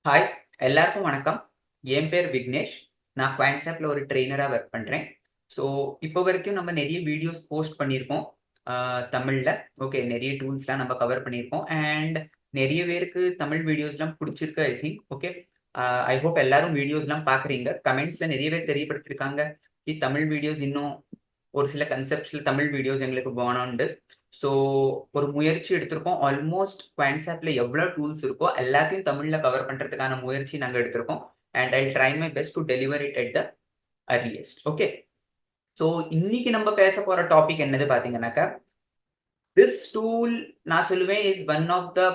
Hi, எல்லாருக்கும் வணக்கம். என் பேர் விக்னேஷ். நான் குவான்ட்ஸாப்ல ஒரு ட்ரெய்னரா ஒர்க் பண்றேன். ஸோ, இப்போ வரைக்கும் நம்ம நெறைய வீடியோஸ் போஸ்ட் பண்ணியிருக்கோம். தமிழ்ல. ஓகே, நெறைய டூல்ஸ்லாம் நம்ம கவர் பண்ணியிருக்கோம். அண்ட் நெறைய பேருக்கு தமிழ் வீடியோஸ்லாம் புடிச்சிருக்கு ஐ திங்க். ஓகே. ஐ ஹோப் எல்லாரும் வீடியோஸ்லாம் பார்க்குறீங்க. கமெண்ட்ஸ்ல நெறைய பேர் தெரியப்படுத்தியிருக்காங்க. தமிழ் வீடியோஸ் இன்னும் ஒரு சில கன்செப்ட்ஸ்ல தமிழ் வீடியோஸ் எங்களுக்கு வேணும்ண்டு. ஸோ, ஒரு முயற்சி எடுத்திருக்கோம். ஆல்மோஸ்ட் குவான்ட்ஸாப்ல எவ்வளோ டூல்ஸ் இருக்கோ எல்லாத்தையும் தமிழ்ல கவர் பண்றதுக்கான முயற்சி நாங்க எடுத்திருக்கோம். And I try my best to deliver it at the அர்லியஸ்ட். Okay. So, இன்னைக்கு நம்ம பேச போற டாபிக் என்னது பாத்தீங்கன்னாக்கா, திஸ் டூல் நான் சொல்லுவேன் is one of the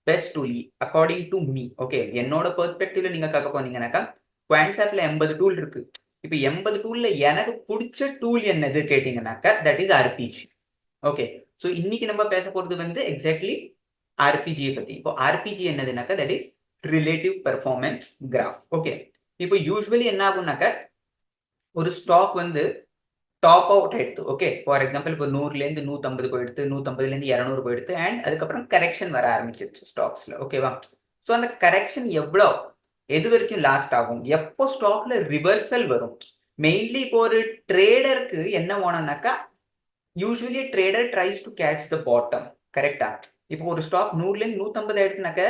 best tool according to me. Okay. என்னோட பெர்ஸ்பெக்டிவ்ல நீங்க கேட்க போனீங்கன்னாக்கா, குவான்ட்ஸாப்ல 80 டூல் இருக்கு. இப்ப 80 டூல்ல எனக்கு புடிச்ச டூல் என்னது கேட்டீங்கன்னாக்கா, that is RPG. Okay. So இன்னைக்கு நம்ம பேச போறது வந்து எக்ஸாக்ட்லி ஆர்பிஜியை பத்தி. இப்போ ஆர்பிஜி என்னதுனாக்கா that is relative performance graph. Okay. இப்போ யூஸ்வலி என்ன ஆகும்னாக்கா, ஒரு ஸ்டாக் வந்து டாப் அவுட் ஆயிடுத்து. ஓகே. ஃபார் எக்ஸாம்பிள் இப்போ 100லேருந்து 150 போயிடுத்து, 150லேருந்து 200 போயிடுத்து அண்ட் அதுக்கப்புறம் கரெக்ஷன் வர ஆரம்பிச்சிருச்சு ஸ்டாக்ஸ்ல. ஓகேவா? ஸோ அந்த கரெக்ஷன் எவ்வளோ எது வரைக்கும் லாஸ்ட் ஆகும்? எப்போ ஸ்டாக்ல ரிவர்சல் வரும்? மெயின்லி இப்போ ஒரு ட்ரேடருக்கு என்ன வேணும்னாக்கா, usually trader tries to catch the bottom. கரெக்டா? இப்போ ஒரு ஸ்டாக் 100லேருந்து 150 ஆயிடுச்சுனாக்க,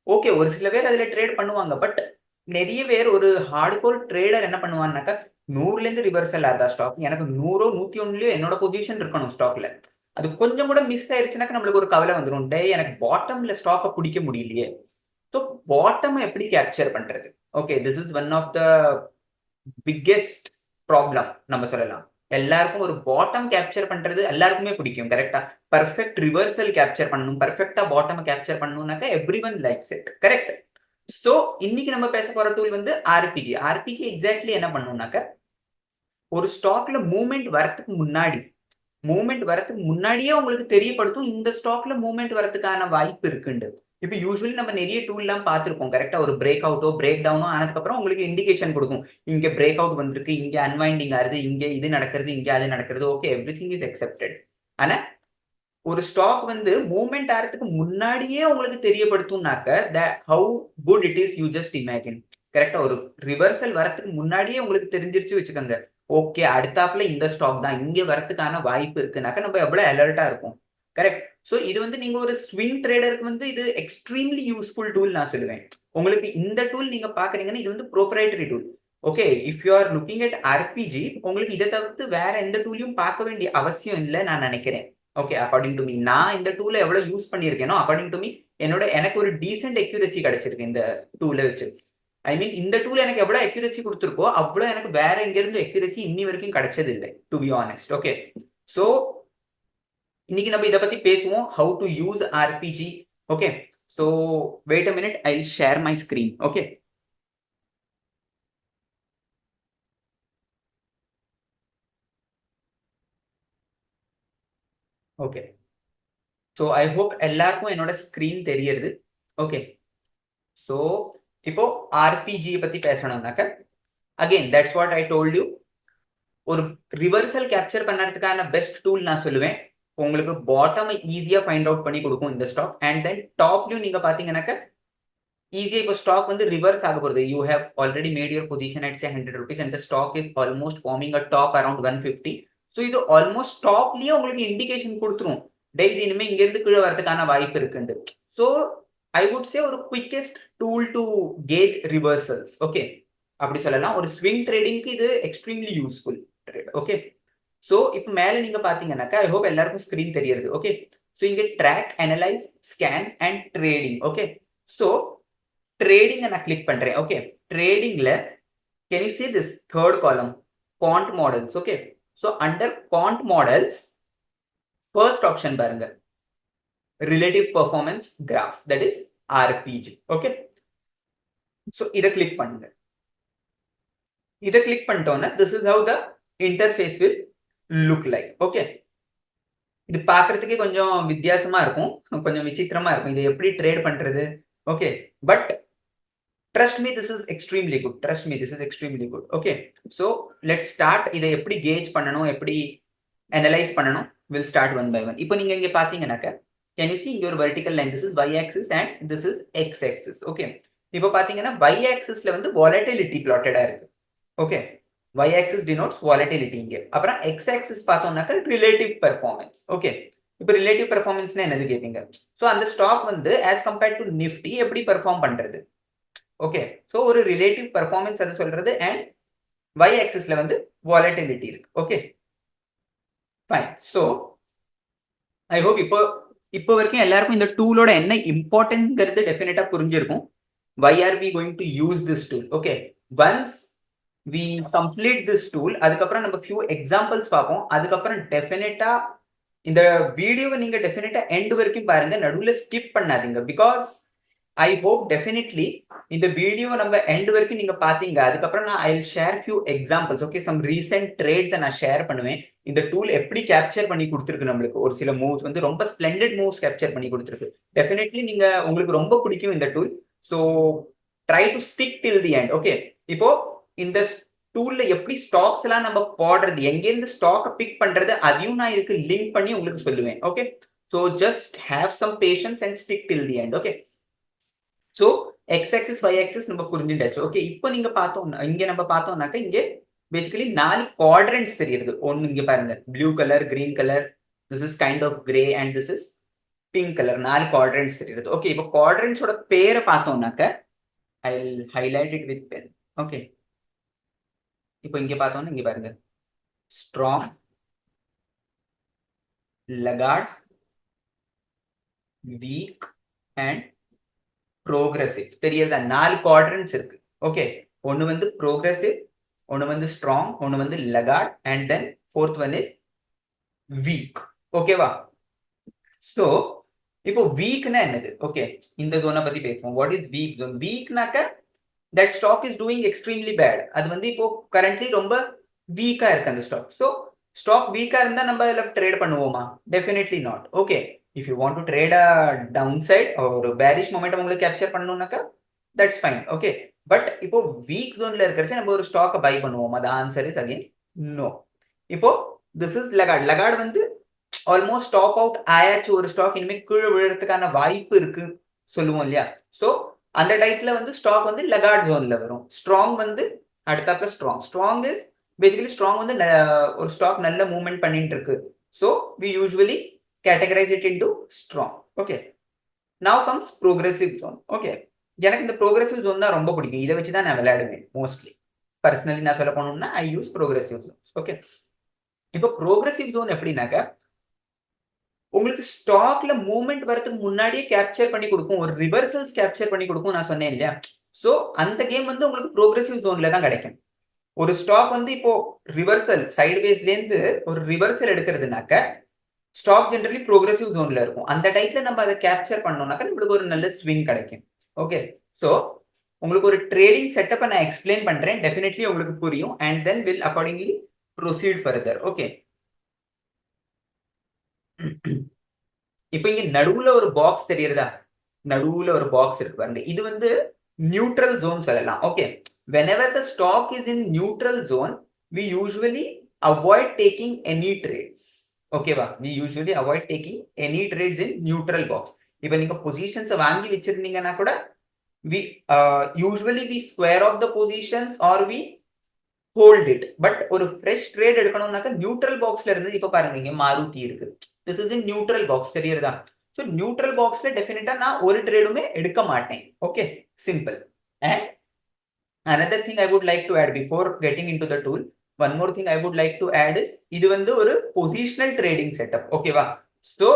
ஓகே, ஒரு சில பேர் அதுல ட்ரேட் பண்ணுவாங்க. பட் நிறைய பேர் ஒரு ஹார்ட்கோர் ட்ரேடர் என்ன பண்ணுவாங்கனாக்கா, 100லேருந்து ரிவர்சல் ஆகுதா ஸ்டாக், எனக்கு 100 101 என்னோட பொசிஷன் இருக்கணும் ஸ்டாக்ல. அது கொஞ்சம் கூட மிஸ் ஆயிருச்சுனாக்க நம்மளுக்கு ஒரு கவலை வந்துடும். டேய், எனக்கு பாட்டம்ல ஸ்டாக்கை பிடிக்க முடியலையே. ஸோ பாட்டம் எப்படி கேப்சர் பண்றது? Okay, this is one of the biggest problem நம்ம சொல்லலாம். எல்லாருக்கும் ஒரு பாட்டம் கேப்சர் பண்றது எல்லாருக்குமே பிடிக்கும். கரெக்டா? பர்ஃபெக்ட் ரிவர்சல் கேப்சர் பண்ணணும், பர்ஃபெக்டா பாட்டம் கேப்சர் பண்ணணும்னாக்கா every one likes it. Correct? So இன்னைக்கு நம்ம பேச போற டூல் வந்து ஆர்பிஜி. ஆர்பிஜி எக்ஸாக்ட்லி என்ன பண்ணும்னாக்க, ஒரு ஸ்டாக்ல மூவ்மெண்ட் வரதுக்கு முன்னாடியே உங்களுக்கு தெரியப்படுத்தும் இந்த ஸ்டாக்ல மூவ்மெண்ட் வரதுக்கான வாய்ப்பு இருக்குண்டு. இப்ப யூஸ்வலி நம்ம நிறைய டூல் எல்லாம் பார்த்திருப்போம். கரெக்டா? ஒரு பிரேக் அவுட்டோ பிரேக் டவுனோ ஆனதுக்கு அப்புறம் உங்களுக்கு இண்டிகேஷன் கொடுக்கும். இங்க பிரேக் அவுட் வந்திருக்கு, இங்க அன்வைண்டிங் ஆகுது, இங்க இது நடக்கிறது, இங்க அது நடக்கிறது. Okay, everything is accepted. ஆனா ஒரு ஸ்டாக் வந்து மூவ்மெண்ட் ஆகிறதுக்கு முன்னாடியே உங்களுக்கு தெரியப்படுத்தும்னாக்க, how good it is you just imagine. கரெக்டா? ஒரு ரிவர்சல் வரதுக்கு முன்னாடியே உங்களுக்கு தெரிஞ்சிருச்சு வச்சுக்கோங்க. ஓகே, அடுத்தாப்புல இந்த ஸ்டாக் தான் இங்க வரதுக்கான வாய்ப்பு இருக்குனாக்க நம்ம எவ்வளவு அலர்ட்டா இருக்கும். கரெக்ட்? சோ இது வந்து நீங்க ஒரு ஸ்விங் ட்ரேடருக்கு வந்து இது எக்ஸ்ட்ரீம்லி யூஸ்ஃபுல் டூல் நான் சொல்லுவேன். உங்களுக்கு இந்த டூல் நீங்க பாக்குறீங்கன்னா இது வந்து proprietary tool. Okay, if you are looking at RPG, உங்களுக்கு இதை தவிர்த்து வேற எந்த டூலையும் பார்க்க வேண்டிய அவசியம் இல்லை நான் நினைக்கிறேன். ஓகே, அக்கார்டிங் டு மீ நான் இந்த டூலை எவ்வளவு யூஸ் பண்ணியிருக்கேனோ அக்கார்டிங் டு மீ எனக்கு ஒரு டீசென்ட் அக்யூரசி கிடைச்சிருக்கு இந்த டூலை வச்சு. ஐ மீன் இந்த டூல் எனக்கு எவ்வளவு அக்யூரசி கொடுத்துருக்கோ அவ்வளவு எனக்கு வேற எங்க இருந்து அக்யூரசி இன்னி வரைக்கும் கிடைச்சது இல்லை, to be honest. Okay. So இன்னைக்கு நம்ம இதை பத்தி பேசுவோம், how to use RPG. Okay. So wait a minute, I share my screen. Okay. Okay. So I hope எல்லாருக்கும் என்னோட ஸ்கிரீன் தெரியறது. ஓகே. ஸோ இப்போ ஆர்பிஜி பத்தி பேசணும்னாக்க, again that's what I told you, ஒரு ரிவர்சல் கேப்சர் பண்ணறதுக்கான பெஸ்ட் டூல் நான் சொல்லுவேன். உங்களுக்கு பாட்டம் ஈஸியா ஃபைண்ட் அவுட் பண்ணி கொடுக்கும் இந்த ஸ்டாக். அண்ட் தென் டாப்லயும் நீங்க பாத்தீங்கன்னாக்க ஈஸியா இப்போ ஸ்டாக் வந்து ரிவர்ஸ் ஆக போகுது. You have already made your position at 100 rupees and the stock is almost forming a top around 150. So இது ஆல்மோஸ்ட் டாப்லயே உங்களுக்கு இண்டிகேஷன் கொடுத்துரும், டெய்லி இனிமே இங்க இருந்து கீழே வரதுக்கான வாய்ப்பு இருக்குண்டு. ஸோ ஐ வுட் சே ஒரு quickest tool to gauge reversals. Okay, அப்படி சொல்லலாம். ஒரு ஸ்விங் ட்ரேடிங்க்கு இது extremely useful trade. Okay. So இப்போ மேல நீங்க பாத்தீங்கன்னாக்கா, ஐ ஹோப் எல்லாருக்கும் ஸ்கிரீன் தெரியுது. ஓகே. சோ இங்க track, analyse, scan and trading. Okay. So trading நான் கிளிக் பண்றேன். ஓகே. ட்ரேடிங்ல can you see this third column, quant models. Okay. So under quant models first option பாருங்க, relative performance graph, that is RPG. Okay. So இத click பண்ணுங்க. இத click பண்ணிட்டோம்னா this is how the interface will look like. Okay. இது பாக்குறதுக்கே கொஞ்சம் வித்தியாசமா இருக்கும், கொஞ்சம் விசித்திரமா இருக்கும். இதை எப்படி ட்ரேட் பண்றது? Okay. But trust me, this is extremely good. Trust me, this is extremely good. Okay. So let's start. இதை எப்படி கேஜ் பண்ணணும், எப்படி அனலைஸ் பண்ணணும், will start one by one. இப்போ நீங்க இங்க பாத்தீங்கன்னாக்க, can you see இங்க ஒரு vertical line, this is y axis and this is x axis. Okay. இப்போ பாத்தீங்கன்னா y ஆக்சிஸ்ல வந்து வாலட்டிலிட்டி பிளாட்டடா இருக்கு. Okay, y axis denotes volatility இங்க. அப்புறம் x ஆக்சிஸ் பார்த்தோம்னாக்க ரிலேட்டிவ் பெர்ஃபார்மன்ஸ். ஓகே, இப்போ ரிலேட்டிவ் பெர்ஃபார்மன்ஸ்னா என்னது கேப்பீங்க. ஸோ அந்த ஸ்டாக் வந்து ஆஸ் கம்பேர்ட் டு நிஃப்டி எப்படி பெர்ஃபார்ம் பண்றது. ஓகே, ஸோ ஒரு ரிலேட்டிவ் பெர்ஃபார்மன்ஸ் அது சொல்றது. அண்ட் y ஆக்சிஸ்ல வந்து வாலட்டிலிட்டி இருக்கு. Okay fine. So I hope இப்போ வரைக்கும் எல்லாருக்கும் இந்த டூலோட என்ன இம்பார்ட்டன்ஸ்ங்கிறது டெஃபினட்டா புரிஞ்சிருக்கும். why are we going to use this tool? Okay, once we complete this tool, அதுக்கப்புறம் நம்ம few examples பார்ப்போம். அதுக்கப்புறம் டெஃபினட்டா இந்த வீடியோவை நீங்க டெஃபினட்டா எண்ட் வரைக்கும் பாருங்க, நடுவுல ஸ்கிப் பண்ணாதீங்க. பிகாஸ் ஐ ஹோப் டெஃபினெட்லி இந்த வீடியோ நம்ம எண்ட் வரைக்கும் நீங்க பாத்தீங்க. அதுக்கப்புறம் நான் I share few examples. Okay, some recent trades நான் ஷேர் பண்ணுவேன். இந்த டூல் எப்படி கேப்சர் பண்ணி கொடுத்துருக்கு நம்மளுக்கு. ஒரு சில மூவ்ஸ் வந்து ரொம்ப ஸ்பிளெண்டட் மூவ்ஸ் கேப்சர் பண்ணி கொடுத்துருக்கு. டெஃபினெட்லி நீங்க உங்களுக்கு ரொம்ப பிடிக்கும் இந்த tool. So try to stick till the end. Okay, இப்போ இந்த டூல்ல எப்படி ஸ்டாக்ஸ் எல்லாம் நம்ம போடுறது, எங்கேருந்து ஸ்டாக் பிக் பண்றது, அதையும் நான் இதுக்கு லிங்க் பண்ணி உங்களுக்கு சொல்லுவேன். Okay, so just have some patience and stick till the end. Okay, so X axis y axis நம்ம புரிஞ்சுட்டாச்சு. ஓகே, இப்போ நீங்க பார்த்தோம்னா இங்க நம்ம பார்த்தோம்னாக்க இங்க பேசிக்கலி 4 குவாட்ரண்ட்ஸ் தெரியுது. ஒன்னு இங்க பாருங்க, blue colour, green colour, this is kind of grey and this is pink colour. 4 quadrants தெரியுது. ஓகே, இப்போ குவாட்ரண்ட்ஸோட பேரை பார்த்தோம்னாக்க I highlight it with pen. Okay, இப்போ இங்க பார்த்தோம்னா இங்க பாருங்க, strong, laggard, weak and progressive. தெரியறதா? 4 குவாட்ரண்ட்ஸ் இருக்கு. ஓகே, ஒன்னு வந்து ப்ரோக்ரசிவ், ஒன்னு வந்து ஸ்ட்ராங், ஒன்னு வந்து laggard and then fourth one is weak. ஓகேவா? சோ இப்போ வீக்னா என்னது? ஓகே, இந்த ஜோனை பத்தி பேசுவோம். What is weak zone? வீக்னாக்க that stock is doing extremely bad. அது வந்து இப்போ கரண்ட்லி ரொம்ப வீக்கா இருக்கு அந்த ஸ்டாக். ஸோ ஸ்டாக் வீக்கா இருந்தா நம்ம அதில் ட்ரேட் பண்ணுவோமா? Definitely not. Okay, if you want to trade a downside ஒரு பேரிஷ் மொமெண்டம் உங்களுக்கு கேப்சர் பண்ணணும்னாக்கா தட்ஸ் ஃபைன். ஓகே, பட் இப்போ வீக் ஜோன்ல இருக்கிறச்சு நம்ம ஒரு ஸ்டாக்கை பை பண்ணுவோம். அது ஆன்சர் இஸ் அகைன் நோ. இப்போ திஸ் இஸ் லகார்ட். லகார்ட் வந்து ஆல்மோஸ்ட் டாப் அவுட் ஆயாச்சு. ஒரு ஸ்டாக் இனிமேல் கீழே விழுறதுக்கான வாய்ப்பு இருக்கு சொல்லுவோம் இல்லையா? ஸோ அந்த டைத்துல வந்து ஸ்டாக் வந்து லகார்ட் ஜோன்ல வரும். ஸ்ட்ராங் வந்து அடுத்தாப்புல strong. Strong is basically strong வந்து ஒரு ஸ்டாக் நல்ல மூவ்மெண்ட் பண்ணிட்டு இருக்கு. So we usually categorise it into strong. Okay, now comes progressive zone. Okay, எனக்கு இந்த ப்ரோக்ரெசிவ் ஜோன் தான் ரொம்ப பிடிக்கும். இதை வச்சு தான் நான் விளையாடுவேன் மோஸ்ட்லி. பர்சனலி நான் சொல்ல போனோம்னா ஐ யூஸ் ப்ரோக்ரெசிவ் ஜோன். ஓகே, இப்போ ப்ரோக்ரெசிவ் ஜோன் எப்படின்னாக்க உங்களுக்கு ஸ்டாக்ல மூவ்மெண்ட் வரதுக்கு முன்னாடியே கேப்சர் பண்ணி கொடுக்கும், ஒரு ரிவர்சல்ஸ் கேப்சர் பண்ணி கொடுக்கும் நான் சொன்னேன் இல்லையா? சோ அந்த கேம் வந்து உங்களுக்கு ப்ரோக்ரெசிவ் ஜோன்ல தான் கிடைக்கும். ஒரு ஸ்டாக் வந்து இப்போ ரிவர்சல் சைட்வேஸ்ல இருந்து ஒரு ரிவர்சல் எடுக்கிறதுனாக்க ஸ்டாக் ஜெனரலி ப்ரோக்ரெசிவ் ஜோன்ல இருக்கும். அந்த டைத்துல நம்ம அதை கேப்சர் பண்ணோம்னாக்க நம்மளுக்கு ஒரு நல்ல ஸ்விங் கிடைக்கும். ஓகே, சோ உங்களுக்கு ஒரு ட்ரேடிங் செட்டப்பை நான் எக்ஸ்பிளைன் பண்றேன். டெஃபினெட்லி உங்களுக்கு புரியும் and then will accordingly proceed further. Okay, இப்போ இங்க நடுவுல ஒரு பாக்ஸ் தெரியறதா? நடுவுல ஒரு பாக்ஸ் இருக்கு பாருங்க. இது வந்து நியூட்ரல் ஜோன் சொல்லலாம். Okay, whenever the stock is in neutral zone we usually avoid taking any trades. ஓகேவா? we usually avoid taking any trades in neutral box. இப்போ நீங்க பொசிஷன்ஸ் வாங்கி வச்சிருந்தீங்கன்னா கூட we usually we square off the positions or we hold it. But ஒரு fresh trade எடுக்கணும்னாக்க neutral பாக்ஸ்ல இருந்து இப்போ பாருங்க இங்க மாருதி இருக்கு. This is in neutral box தெரியுறதா? ஸோ நியூட்ரல் பாக்ஸ்ல டெஃபினட்டா நான் ஒரு ட்ரேடுமே எடுக்க மாட்டேன். Okay, simple. And another thing I would like to add before getting into the tool, one more thing I would like to add is இது வந்து ஒரு பொசிஷனல் ட்ரேடிங் செட்டப். ஓகேவா? ஸோ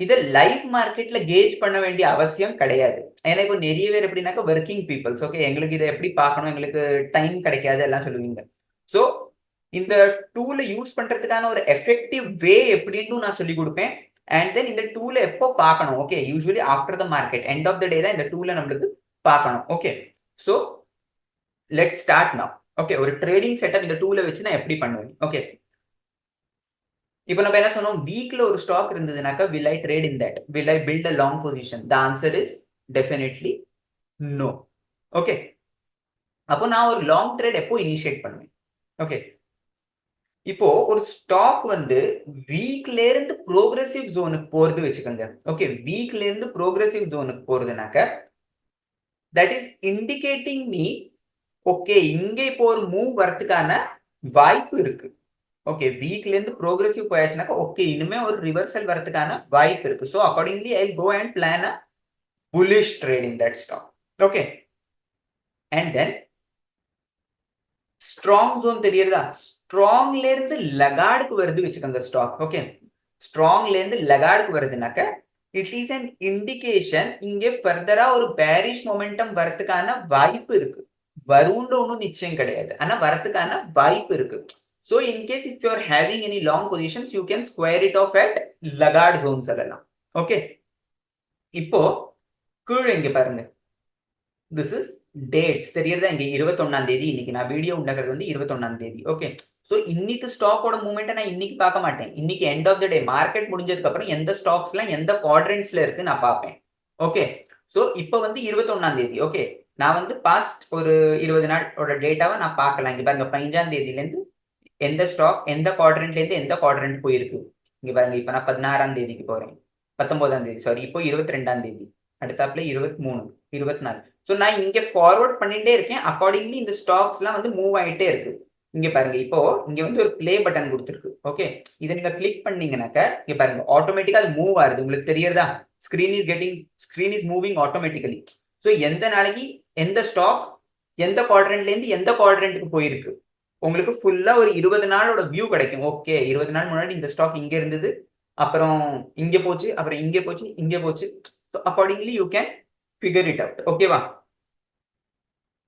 இதை லைவ் மார்க்கெட்ல கேஜ் பண்ண வேண்டிய அவசியம் கிடையாது. ஏன்னா இப்போ நிறைய பேர் எப்படின்னாக்க ஒர்க்கிங் பீப்புள்ஸ். ஓகே, எங்களுக்கு இதை எப்படி பார்க்கணும், எங்களுக்கு டைம் கிடைக்காது எல்லாம் சொல்லுவீங்க. ஸோ இந்த டூலை யூஸ் பண்றதுக்கான ஒரு எஃபெக்டிவ் வே எப்படின்னு நான் சொல்லி கொடுப்பேன். அண்ட் தென் இந்த டூலை எப்போ பார்க்கணும்? Okay, usually after the market end of the day தான் இந்த டூலை நம்மளுக்கு பார்க்கணும். Okay, so let start now. Okay, ஒரு ட்ரேடிங் செட்டப் இந்த டூலை வச்சு நான் எப்படி பண்ணுவேன்? ஓகே, இப்போ நம்ம என்ன சொன்னோம்? வீக்ல ஒரு stock இருந்ததுனாக்கா will I trade in that? Will I build a long position? The answer is definitely no. Okay, அப்போ நான் ஒரு லாங் ட்ரேட் எப்போ இனிஷியேட் பண்ணுவேன்? ஓகே, இப்போ ஒரு ஸ்டாக் வந்து வீக்ல இருந்து ப்ரோக்ரெசிவ் ஜோனுக்கு போறது வச்சுக்கோங்க. ஓகே, வீக்ல இருந்து ப்ரோக்ரெசிவ் ஜோனுக்கு போறதுனாக்க that is indicating me okay இங்க இப்போ ஒரு மூவ் வரதுக்கான வாய்ப்பு இருக்கு. ஓகே வீக்ல இருந்து ப்ரோக்ரசிவ் போயாச்சுனாக்கா ஓகே இனிமே ஒரு ரிவர்சல் வரதுக்கான வாய்ப்பு இருக்கு. So accordingly I go and plan a bullish trade in that stock. Okay and then strong zone தெரியுதா? ஸ்ட்ராங்ல இருந்து லகார்டுக்கு வருது வச்சுக்கோங்க ஸ்டாக். ஓகே ஸ்ட்ராங்ல இருந்து லகார்டுக்கு வருதுனாக்க இட் இஸ் அன் இண்டிகேஷன் இங்கே ஃபர்தரா ஒரு பேரிஷ் மொமெண்டம் வரதுக்கான வாய்ப்பு இருக்கு. வரும்னு ஒன்றும் நிச்சயம் கிடையாது, ஆனா வரதுக்கான வாய்ப்பு இருக்கு. So in case if you are having any long positions, you can square it off at Lagarde zones அதெல்லாம். ஓகே இப்போ கீழே இங்க பாருங்க, திஸ் இஸ் டேட்ஸ் தெரியுறதா? இங்க 21ஆம் தேதி இன்னைக்கு நான் வீடியோ உண்டாக்குறது வந்து 21ஆம் தேதி. ஓகே ஸோ இன்னைக்கு ஸ்டாக்கோட மூவ்மெண்ட்டை நான் இன்னைக்கு பார்க்க மாட்டேன். இன்னைக்கு end of the day market முடிஞ்சதுக்கு அப்புறம் எந்த ஸ்டாக்ஸ்லாம் எந்த குவாட்ரண்ட்ஸ்ல இருக்கு நான் பார்ப்பேன். ஓகே ஸோ இப்போ வந்து 21ஆம் தேதி. ஓகே நான் வந்து பாஸ்ட் ஒரு 20 நாளோட டேட்டாவை நான் பார்க்கலாம். இங்க பாருங்க 15ஆம் தேதியிலேருந்து எந்த ஸ்டாக் எந்த குவாட்ரண்ட்ல இருந்து எந்த குவாட்ரண்ட் போயிருக்கு. இங்க பாருங்க இப்ப நான் 16ஆம் தேதிக்கு போறேன், 19ஆம் தேதி சாரி, இப்போ 22ஆம் தேதி, அடுத்தாப்புல 23, 24. ஸோ நான் இங்க ஃபார்வர்ட் பண்ணிட்டே இருக்கேன். அக்கார்டிங்லி இந்த ஸ்டாக்ஸ் எல்லாம் வந்து மூவ் ஆயிட்டே இருக்கு. இங்க பாருங்க இப்போ இங்க வந்து ஒரு பிளே பட்டன் கொடுத்துருக்கு. ஓகே இதை நீங்க கிளிக் பண்ணீங்கன்னாக்க இங்க பாருங்க ஆட்டோமேட்டிக்கா அது மூவ் ஆகுது. உங்களுக்கு தெரியறதா? Screen is moving automatically. So எந்த நாளைக்கு எந்த ஸ்டாக் எந்த குவாட்ரண்ட்ல இருந்து எந்த குவாட்ரண்ட்டுக்கு போயிருக்கு உங்களுக்கு ஃபுல்லா ஒரு 20 நாளோட வியூ கிடைக்கும். ஓகே 20 நாள் முன்னாடி இந்த ஸ்டாக் இங்க இருந்தது, அப்புறம் இங்க போச்சு, அப்புறம் இங்க போச்சு, இங்க போச்சு. Accordingly you can figure it out. ஓகேவா?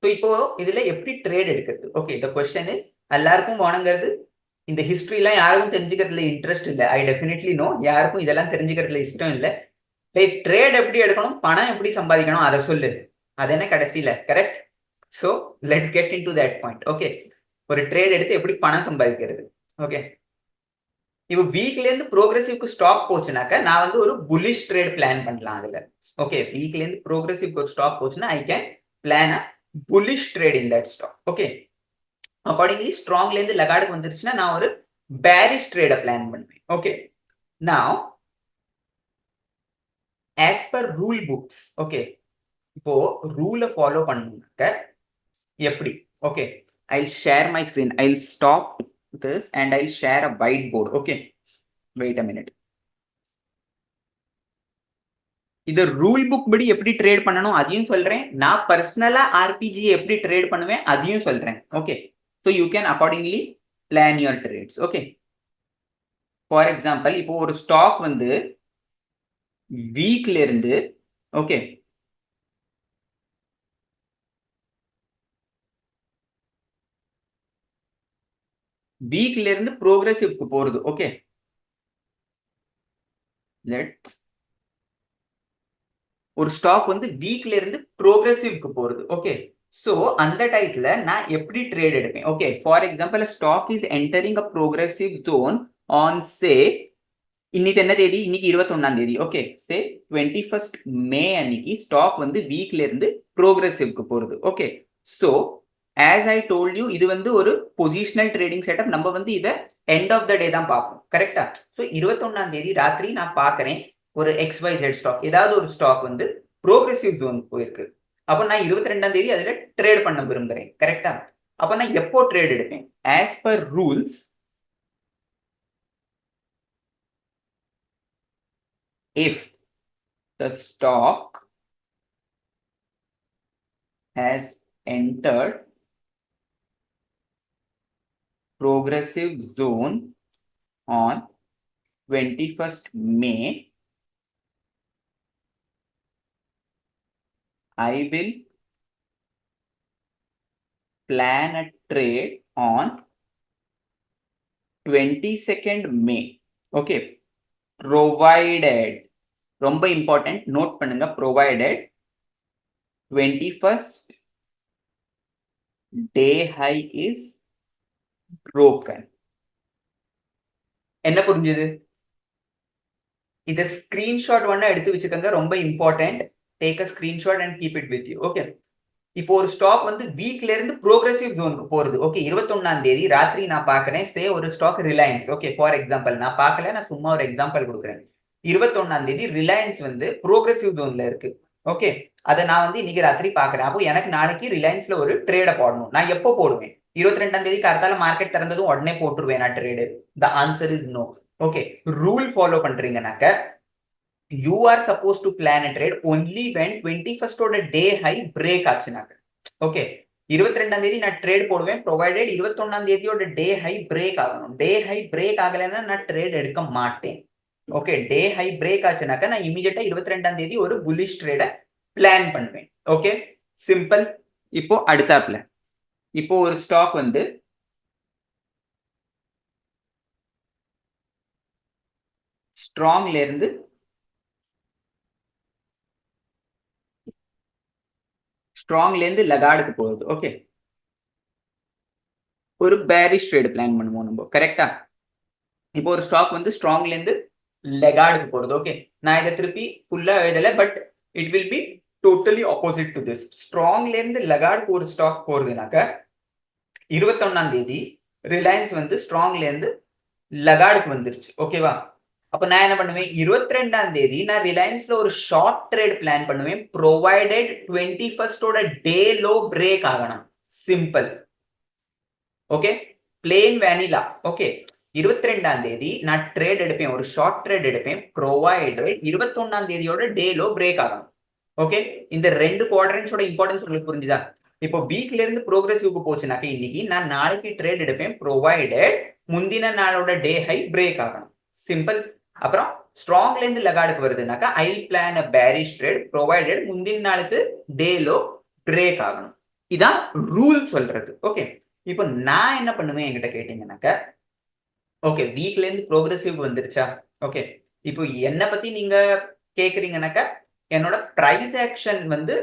ஸோ இப்போ இதுல எப்படி ட்ரேட் எடுக்கிறது? ஓகே த கொஸ்டின் இஸ் எல்லாருக்கும் வேணுங்கிறது இந்த ஹிஸ்டரிலாம் யாருக்கும் தெரிஞ்சுக்கிறதுல இன்ட்ரெஸ்ட் இல்லை. ஐ டெஃபினெட்லி நோ யாருக்கும் இதெல்லாம் தெரிஞ்சுக்கிறதுல இஷ்டம் இல்லை. ட்ரேட் எப்படி எடுக்கணும், பணம் எப்படி சம்பாதிக்கணும் அதை சொல்லு, அது என்ன கடைசியில correct? So let's get in to that point. Okay ஒரு ட்ரேட் எடுத்து எப்படி பணம் சம்பாதிக்கிறது. ஓகே இப்போ வீக்ல இருந்து ப்ரோக்ரசிவ்க்கு ஸ்டாக் போச்சுனாக்க நான் வந்து ஒரு புல்லிஷ் ட்ரேட் பிளான் பண்ணலாம் அதுல. ஓகே வீக்ல இருந்து ப்ரோக்ரசிவ் ஒரு ஸ்டாக் போச்சுன்னா I can plan a bullish trade in that stock. Okay accordingly ஸ்ட்ராங்ல இருந்து லகார்டுக்கு வந்துருச்சுன்னா நான் ஒரு பேரிஷ் ட்ரேட பிளான் பண்ணுவேன். Okay now as per rule books, okay இப்போ ரூலை ஃபாலோ பண்ணுனாக்க எப்படி? Okay I'll share my screen. I'll stop this and I'll share a whiteboard. Okay wait a minute. இது ரூல் புக் படி எப்படி ட்ரேட் பண்ணணும் அதையும் சொல்றேன், நான் பர்சனலா ஆர்பிஜி எப்படி ட்ரேட் பண்ணுவேன் அதையும் சொல்றேன். Okay so you can accordingly plan your trades. Okay for example இப்போ ஒரு ஸ்டாக் வந்து வீக்ல இருந்து ஓகே வீக்ல இருந்து ப்ரோக்ரசிவ்க்கு போறது. ஓகே ஒரு ஸ்டாக் வந்து வீக்ல இருந்து ப்ரோக்ரசிவ்க்கு போறது. ஓகே சோ அந்த டைத்துல நான் எப்படி ட்ரேட் எடுப்பேன்? Okay for example stock is entering a progressive zone on say இன்னைக்கு என்ன தேதி? இன்னைக்கு 21ஆம் தேதி. ஓகே சே 21st மே அன்னைக்கு ஸ்டாக் வந்து வீக்ல இருந்து ப்ரோக்ரசிவ்க்கு போறது. Okay so as I told you இது வந்து ஒரு பொசிஷனல் ட்ரேடிங் செட்டப். நம்ம வந்து இதை எண்ட் ஆஃப் த டே தான் பார்ப்போம் கரெக்டா? ஸோ 21ஆம் தேதி ராத்திரி நான் பார்க்கறேன் ஒரு XYZ ஸ்டாக் ஏதாவது ஒரு ஸ்டாக் வந்து ப்ரோக்ரசிவ் ஜோன் போயிருக்கு. அப்போ நான் 22ஆம் தேதி அதுல ட்ரேட் பண்ண விரும்புறேன் கரெக்டா? அப்போ நான் எப்போ ட்ரேட் எடுப்பேன்? As per rules if the stock has entered progressive zone on 21st May, I will plan a trade on 22nd May. Okay provided, ரொம்ப இம்பார்ட்டன்ட் நோட் பண்ணுங்க, provided 21st day high is broken. என்ன புரிஞ்சுது? இத screenshot ஒண்ணா எடுத்து வச்சுக்கோங்க, ரொம்ப important. Take a screenshot and keep it with you. Okay இப்போ ஒரு ஸ்டாக் வந்து வீக்ல இருந்து ப்ரோக்ரசிவ் ஜோனுக்கு போறது. ஓகே 21ஆம் தேதி ராத்திரி நான் பாக்குறேன் சே ஒரு stock Reliance. Okay for example நான் பார்க்கல, நான் சும்மா ஒரு எக்ஸாம்பிள் கொடுக்குறேன். 21ஆம் தேதி ரிலையன்ஸ் வந்து ப்ரோக்ரசிவ் ஜோன்ல இருக்கு. ஓகே அதை நான் வந்து இன்னைக்கு ராத்திரி பாக்குறேன். அப்போ எனக்கு நாளைக்கு ரிலையன்ஸ்ல ஒரு ட்ரேட போடணும். நான் எப்போ போடுவேன்? 22ஆம் தேதி கார்த்தால மார்க்கெட் திறந்ததும் உடனே போட்டுருவேன் நான் trade. The answer is no. Okay, rule follow பண்றீங்கனாக்க you are supposed to plan a trade only when 21st ஓட டே ஹை பிரேக் ஆச்சுனாக்க. ஓகே, 22ஆம் தேதி நான் ட்ரேட் போடுவேன் ப்ரொவைடட் 21ஆம் தேதியோட டே ஹை பிரேக் ஆகணும். டே ஹை பிரேக் ஆகலைன்னா நான் ட்ரேட் எடுக்க மாட்டேன். ஓகே, டே ஹை பிரேக் ஆச்சுனாக்க நான் இமீடியட்டா 22ஆம் தேதி ஒரு புல்லிஷ் ட்ரேட பிளான் பண்ணுவேன். Okay, simple. இப்போ அடுத்தாப்ல இப்போ ஒரு ஸ்டாக் வந்து ஸ்ட்ராங்ல இருந்து லகார்டுக்கு போகுது. ஓகே, ஒரு பேரிஷ் ட்ரேட் பிளான் பண்ணுவோம் நம்ம. கரெக்டா? இப்போ ஒரு ஸ்டாக் வந்து ஸ்ட்ராங்ல இருந்து லெகார்டுக்கு போறது. ஓகே, நான் இதை திருப்பி ஃபுல்லா எழுதல, but it will be totally opposite to this. ஸ்ட்ராங்ல இருந்து லெகார்டுக்கு ஒரு ஸ்டாக் போறதுனாக்க 21ஆம் தேதி ரிலையன்ஸ் வந்து ஸ்ட்ராங்ல இருந்து லெகார்டுக்கு வந்துருச்சு. ஓகேவா? அப்ப நான் என்ன பண்ணுவேன்? 22ஆம் தேதி நான் ரிலையன்ஸ்ல ஒரு ஷார்ட் ட்ரேட் பிளான் பண்ணுவேன் ப்ரொவைடட் 21st ஓட டே லோ பிரேக் ஆகணும். Simple. Okay, plain vanilla. Okay, 22ஆம் தேதி நான் ட்ரேட் எடுப்பேன், ஒரு ஷார்ட் ட்ரேட் எடுப்பேன் ப்ரொவைடட் 21ஆம் தேதியோட டே லோ பிரேக் ஆகணும். ஓகே, இந்த ரெண்டு குவாட்ரண்ட்ஸோட இம்பார்ட்டன்ஸ் உங்களுக்கு புரிஞ்சுதா? இப்போ வீக்ல இருந்து ப்ரோக்ரஸிவ்க்கு போச்சுனாக்க இன்னைக்கு நான் நாளைக்கு ட்ரேட் எடுப்பேன் ப்ரொவைடட் முந்தின நாளோட டே ஹை பிரேக் ஆகணும். சிம்பிள். அப்புறம் ஸ்ட்ராங்ல இருந்து லெகார்டுக்கு வருதுனாக்கா I plan a bearish trade provided முந்தின நாளுக்கு டே லோ பிரேக் ஆகணும். இதான் ரூல் சொல்றது. ஓகே, இப்போ நான் என்ன பண்ணுவேன் என்கிட்ட கேட்டீங்கன்னாக்க, ஓகே வீக்ல இருந்து ப்ரோக்ரஸிவ் வந்துருச்சா? ஓகே, இப்போ என்ன பத்தி நீங்க கேக்குறீங்கன்னாக்க என்னோட பிரைஸ் ஆக்ஷன் வந்து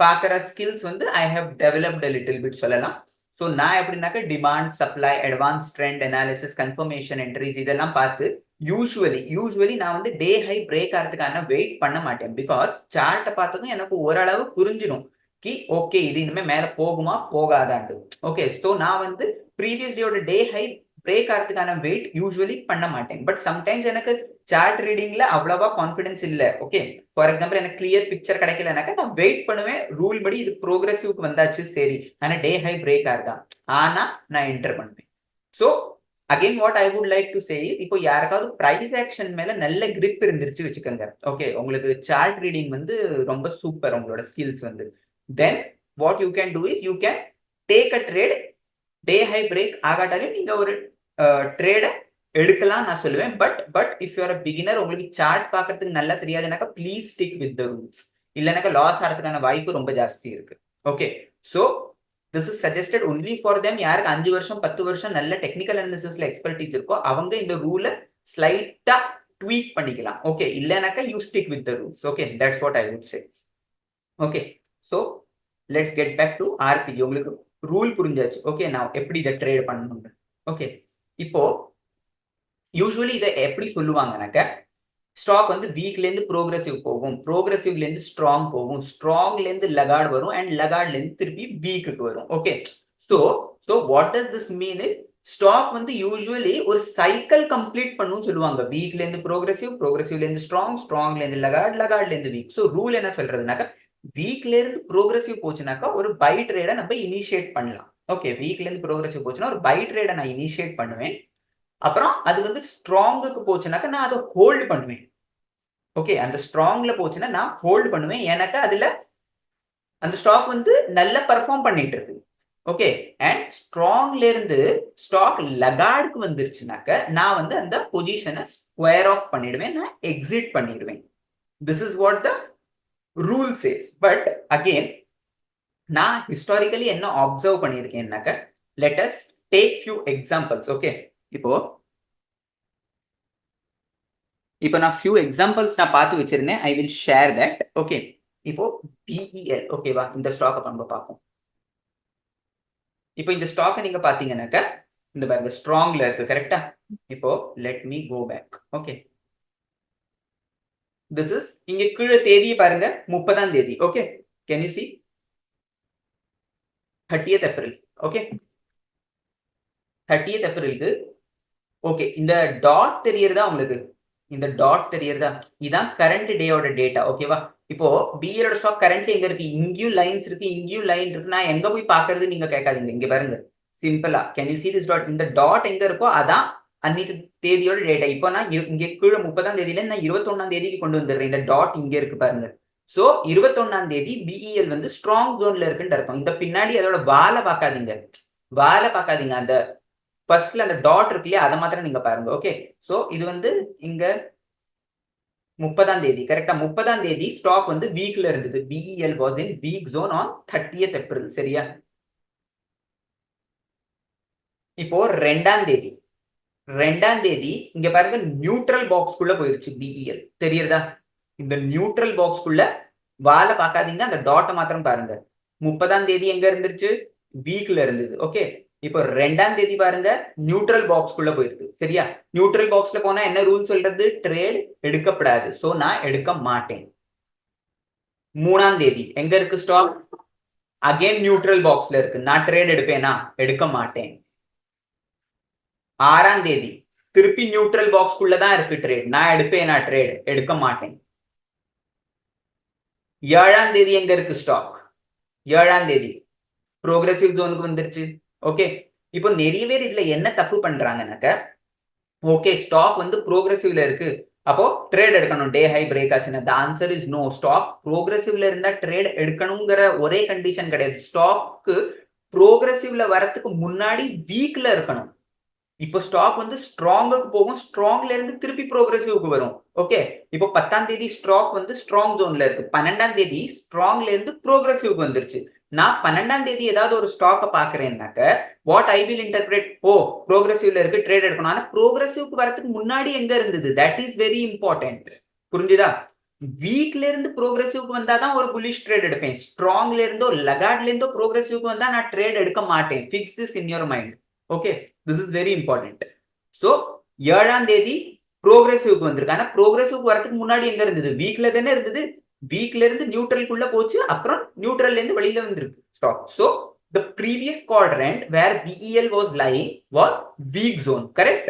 பாக்குற ஸ்கில்ஸ் வந்து I have developed little bit சொல்லலாம். ஸோ நான் எப்படின்னாக்க demand, supply, advance trend analysis, confirmation entries இதெல்லாம் பார்த்து யூஸ்வலி நான் வந்து டே ஹை பிரேக் ஆகிறதுக்கான வெயிட் பண்ண மாட்டேன். பிகாஸ் சார்ட்டை பார்த்ததும் எனக்கு ஓரளவு புரிஞ்சிடும் கி ஓகே இது இனிமே மேல போகுமா போகாதாண்டு. ஓகே, ஸோ நான் வந்து ப்ரீவியஸ் டேயோட டே ஹை பிரேக் ஆகிறதுக்கான வெயிட் யூஸ்வலி பண்ண மாட்டேன். பட் சம்டைம்ஸ் எனக்கு சார்ட் ரீடிங்ல அவ்வளவா கான்ஃபிடன்ஸ் இல்ல. ஓகே, ஃபார் எக்ஸாம்பிள் எனக்கு கிளியர் பிக்சர் கிடைக்கலனாக்க நான் வெயிட் பண்ணுவேன். ரூல் படி இது ப்ரோக்ரஸிவ்க்கு வந்தாச்சு சரி, ஆனா டே ஹை பிரேக் ஆகுதா, ஆனா நான் என்டர் பண்ணுவேன். So again what I would like to say is, இப்போ யாருக்காவது பிரைஸ் ஆக்ஷன் மேல நல்ல கிரிப் இருந்துருச்சு வச்சுக்கோங்க. ஓகே, உங்களுக்கு சார்ட் ரீடிங் வந்து ரொம்ப சூப்பர், உங்களோட ஸ்கில்ஸ் வந்து, then what you can do is you can take a trade. Day high break ஆகாட்டாலும் நீங்க ஒரு ட்ரேட எடுக்கலாம் நான் சொல்லுவேன். But if you are beginner, உங்களுக்கு சார்ட் பாக்குறதுக்கு நல்லா தெரியாதுனாக்கா please stick with the rules. இல்லைனாக்கா லாஸ் ஆகிறதுக்கான வாய்ப்பு ரொம்ப ஜாஸ்தி இருக்கு. Okay, so this is suggested only for them யாருக்கு 5 வருஷம் 10 வருஷம் நல்ல டெக்னிக்கல் அனாலிசிஸ்ல எக்ஸ்பர்டீஸ் இருக்கோ அவங்க இந்த ரூலை ஸ்லைட்டா ட்வீக் பண்ணிக்கலாம். ஓகே, இல்லைனாக்கா you stick with the rules. Okay, that's what I would say. Okay, so let's get back to RPG. உங்களுக்கு ரூல் புரிஞ்சாச்சு. ஓகே, நான் எப்படி இதை ட்ரேட் பண்ணணும். ஓகே, இப்போ யூஸ்வலி இதை எப்படி சொல்லுவாங்கனாக்க, ஸ்டாக் வந்து வீக்ல இருந்து ப்ரோக்ரஸிவ் போகும், ப்ரோக்ரஸிவ்ல இருந்து ஸ்ட்ராங் போகும், ஸ்ட்ராங்ல இருந்து லகார்டு வரும், அண்ட் லகார்ட்ல இருந்து திருப்பி வீக்குக்கு வரும். Okay, so what does this mean is, stock வந்து யூஸ்வலி ஒரு சைக்கிள் கம்ப்ளீட் பண்ணும் சொல்லுவாங்க. வீக்ல இருந்து ப்ரோக்ரஸிவ், ப்ரோக்ரஸிவ்ல இருந்து ஸ்ட்ராங், ஸ்ட்ராங்ல இருந்து லகார்டு, லகார்ட்ல இருந்து வீக். ஸோ ரூல் என்ன சொல்றதுனாக்க, வீக்ல இருந்து ப்ரோக்ரஸிவ் போச்சுனாக்கா ஒரு பை ட்ரேடை நம்ம இனிஷியேட் பண்ணலாம். ஓகே, வீக்ல இருந்து ப்ரோக்ரஸிவ் போச்சுன்னா ஒரு பை ட்ரேடை நான் இனிஷியேட் பண்ணுவேன். அப்புறம் அது வந்து ஸ்ட்ராங்குக்கு போச்சுனாக்க நான் அதை ஹோல்டு பண்ணுவேன். ஓகே, அந்த ஸ்ட்ராங்ல போச்சுன்னா நான் ஹோல்டு பண்ணுவேன். எனக்கு அதுல அந்த ஸ்டாக் வந்து நல்ல பெர்ஃபார்ம் பண்ணிட்டு இருக்கு. ஓகே, அண்ட் ஸ்ட்ராங்ல இருந்து ஸ்டாக் லகார்டுக்கு வந்துருச்சுனாக்க நான் வந்து அந்த பொசிஷனை ஸ்கொயர் ஆஃப் பண்ணிடுவேன், நான் எக்ஸிட் பண்ணிடுவேன். This is what the rule says. But again நான் ஹிஸ்டாரிக்கலி என்ன அப்சர்வ் பண்ணியிருக்கேன்னாக்க, let us take few examples. Okay, இப்போ நான் ஃபியூ எக்ஸாம்பிள்ஸ் நான் பார்த்து வச்சிருந்தேன். I will share that. Okay, இப்போ பிஇஎல். ஓகேவா, இந்த ஸ்டாக்கை நம்ம பார்ப்போம். இப்போ இந்த ஸ்டாக்கை நீங்க பாத்தீங்கன்னாக்க இந்த பாருங்க ஸ்ட்ராங்ல இருக்கு. கரெக்டா? இப்போ let me go back. Okay, this is இங்க கீழே தேதியை பாருங்க, 30ஆம் தேதி. Okay, can you see 30th April. Okay, 30th ஏப்ரலுக்கு ஓகே, இந்த டாட் தெரியறதா உங்களுக்கு? இந்த டாட் தெரியறதா? இதான் கரண்ட் டேயோட டேட்டா. ஓகேவா, இப்போ பிஇஎலோட ஸ்டாக் கரண்ட்லி எங்க இருக்கு? இங்கேயும் லைன்ஸ் இருக்கு, இங்கேயும் லைன் இருக்கு. நான் எங்க போய் பாக்குறது நீங்க கேட்காதீங்க. இங்க பாருங்க, சிம்பிளா can you see this dot? இந்த டாட் எங்க இருக்கோ அதான் அன்னைக்கு தேதியோட டேட்டா. இப்போ நான் இங்க கீழே 30ஆம் தேதியில நான் 21ஆம் தேதிக்கு கொண்டு வந்துடுறேன். இந்த டாட் இங்க இருக்கு பாருங்க. சோ 21ஆம் தேதி பிஇஎல் வந்து ஸ்ட்ராங் ஜோன்ல இருக்குன்னு அர்த்தம். இந்த பின்னாடி அதோட வால பாக்காதீங்க, வால பாக்காதீங்க. அந்த ஃபர்ஸ்ட்ல அந்த டாட் இருக்கு இல்லையா, அதை மாத்திரம் நீங்க பாருங்க. ஓகே, சோ இது வந்து இங்க 30ஆம் தேதி கரெக்டா? 30ஆம் தேதி ஸ்டாக் வந்து வீக்ல இருந்தது. BEL was in weak zone on 30th April. சரியா? இப்போ 2ஆம் தேதி, 2ஆம் தேதி இங்க பாருங்க நியூட்ரல் பாக்ஸ்க்குள்ள போயிருச்சு பிஇஎல். தெரியுதா? இந்த நியூட்ரல் பாக்ஸ்க்குள்ள வால பாக்காதீங்க, அந்த டாட்டை மாத்திரம் பாருங்க. 30ஆம் தேதி எங்க இருந்துருச்சு? வீக்ல இருந்தது. ஓகே, இப்போ 2ஆம் தேதி பாருங்க நியூட்ரல் பாக்ஸ்க்குள்ள போயிருக்கு. சரியா? நியூட்ரல் பாக்ஸ்ல போனா என்ன ரூல் சொல்றது? ட்ரேட் எடுக்கப்படாது. சோ நான் எடுக்க மாட்டேன். 3ஆம் தேதி எங்க இருக்கு ஸ்டாக்? அகைன் நியூட்ரல் பாக்ஸ்ல இருக்கு. நான் ட்ரேட் எடுப்பேனா? எடுக்க மாட்டேன். 6ஆம் தேதி திருப்பி நியூட்ரல் பாக்ஸ்க்குள்ள தான் இருக்கு ட்ரேட். நான் எடுப்பேனா? ட்ரேட் எடுக்க மாட்டேன். 7ஆம் தேதி எங்க இருக்கு ஸ்டாக்? 7ஆம் தேதி ப்ரோக்ரசிவ் ஜோனுக்கு வந்துருச்சு. ஓகே, இப்போ நிறைய பேர் இதுல என்ன தப்பு பண்றாங்கன்னாக்க, ஓகே ஸ்டாக் வந்து ப்ரோக்ரசிவ்ல இருக்கு, அப்போ ட்ரேட் எடுக்கணும். டே ஹை பிரேக் ஆச்சுன்னா the answer is no. Stock ப்ரோக்ரசிவ்ல இருந்தா ட்ரேட் எடுக்கணுங்கிற ஒரே கண்டிஷன் கிடையாது. ஸ்டாக்கு ப்ரோக்ரசிவ்ல வரதுக்கு முன்னாடி வீக்ல இருக்கணும். இப்போ ஸ்டாக் வந்து ஸ்ட்ராங்குக்கு போகும், ஸ்ட்ராங்ல இருந்து திருப்பி ப்ரோக்ரசிவ்க்கு வரும். ஓகே, இப்போ 10ஆம் தேதி ஸ்டாக் வந்து ஸ்ட்ராங் ஜோன்ல இருக்கு. 12ஆம் தேதி ஸ்ட்ராங்ல இருந்து ப்ரோக்ரசிவ்க்கு வந்துருச்சு. நான் 12ஆம் தேதி ஏதாவது ஒரு ஸ்டாக்க பாக்குறேன்னாக்க வாட் ஐ வில் இன்டர்பிரேட், ஓ ப்ரோக்ரசிவ்ல இருக்கு ட்ரேட் எடுக்கணும். ஆனா ப்ரோக்ரசிவ்க்கு வரதுக்கு முன்னாடி எங்க இருந்தது? That is very important. புரிஞ்சுதா? வீக்ல இருந்து ப்ரோக்ரசிவ்க்கு வந்தாதான் ஒரு புல்லிஷ் ட்ரேட் எடுப்பேன். ஸ்ட்ராங்ல இருந்தோ லகார்ட்ல இருந்தோ ப்ரோக்ரசிவ்க்கு வந்தா நான் ட்ரேட் எடுக்க மாட்டேன். Fix this in your mind. Okay, this is very important. So 7ஆம் தேதி ப்ரோக்ரசிவ்க்கு வந்திருக்கு. ஆனா ப்ரோக்ரசிவ்க்கு வரதுக்கு முன்னாடி எங்க இருந்தது? வீக்ல தானே இருந்தது. வீக்ல இருந்து நியூட்ரலுக்குள்ள போச்சு, அப்புறம் நியூட்ரல்ல இருந்து வெளியில வந்திருக்கு stock. So the previous quadrant where BEL was lying was weak zone, correct?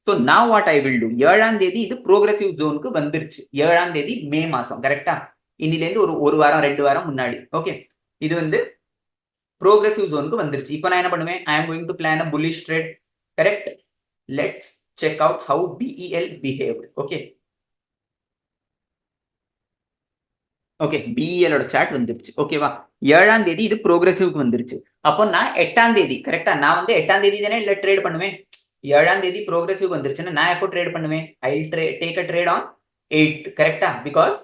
So now what I will do, 7ஆம் தேதி இது ப்ரோக்ரசிவ் ஜோனுக்கு வந்துருச்சு. 7ஆம் தேதி மே மாசம் கரெக்டா? இன்னில இருந்து ஒரு வாரம் 2 வாரம் முன்னாடி. ஓகே, இது வந்து ப்ரோக்ரசிவ் ஜோனுக்கு வந்துருச்சு. இப்போ நான் என்ன பண்ணுவேன்? I am going to plan a bullish trade, correct? Let's check out how BEL behaved. Okay, okay, பிஇஎலோட சார்ட் வந்துருச்சு. ஓகேவா? 7ஆம் தேதி இது ப்ரோக்ரசிவ்க்கு வந்துருச்சு. அப்போ நான் 8ஆம் தேதி கரெக்டா? நான் வந்து 8ஆம் தேதி தானே இல்ல ட்ரேட் பண்ணுவேன். 7ஆம் தேதி ப்ரோக்ரசிவ் வந்துருச்சுன்னா நான் எப்போ ட்ரேட் பண்ணுவேன்? I take a trade on 8th, கரெக்டா? பிகாஸ்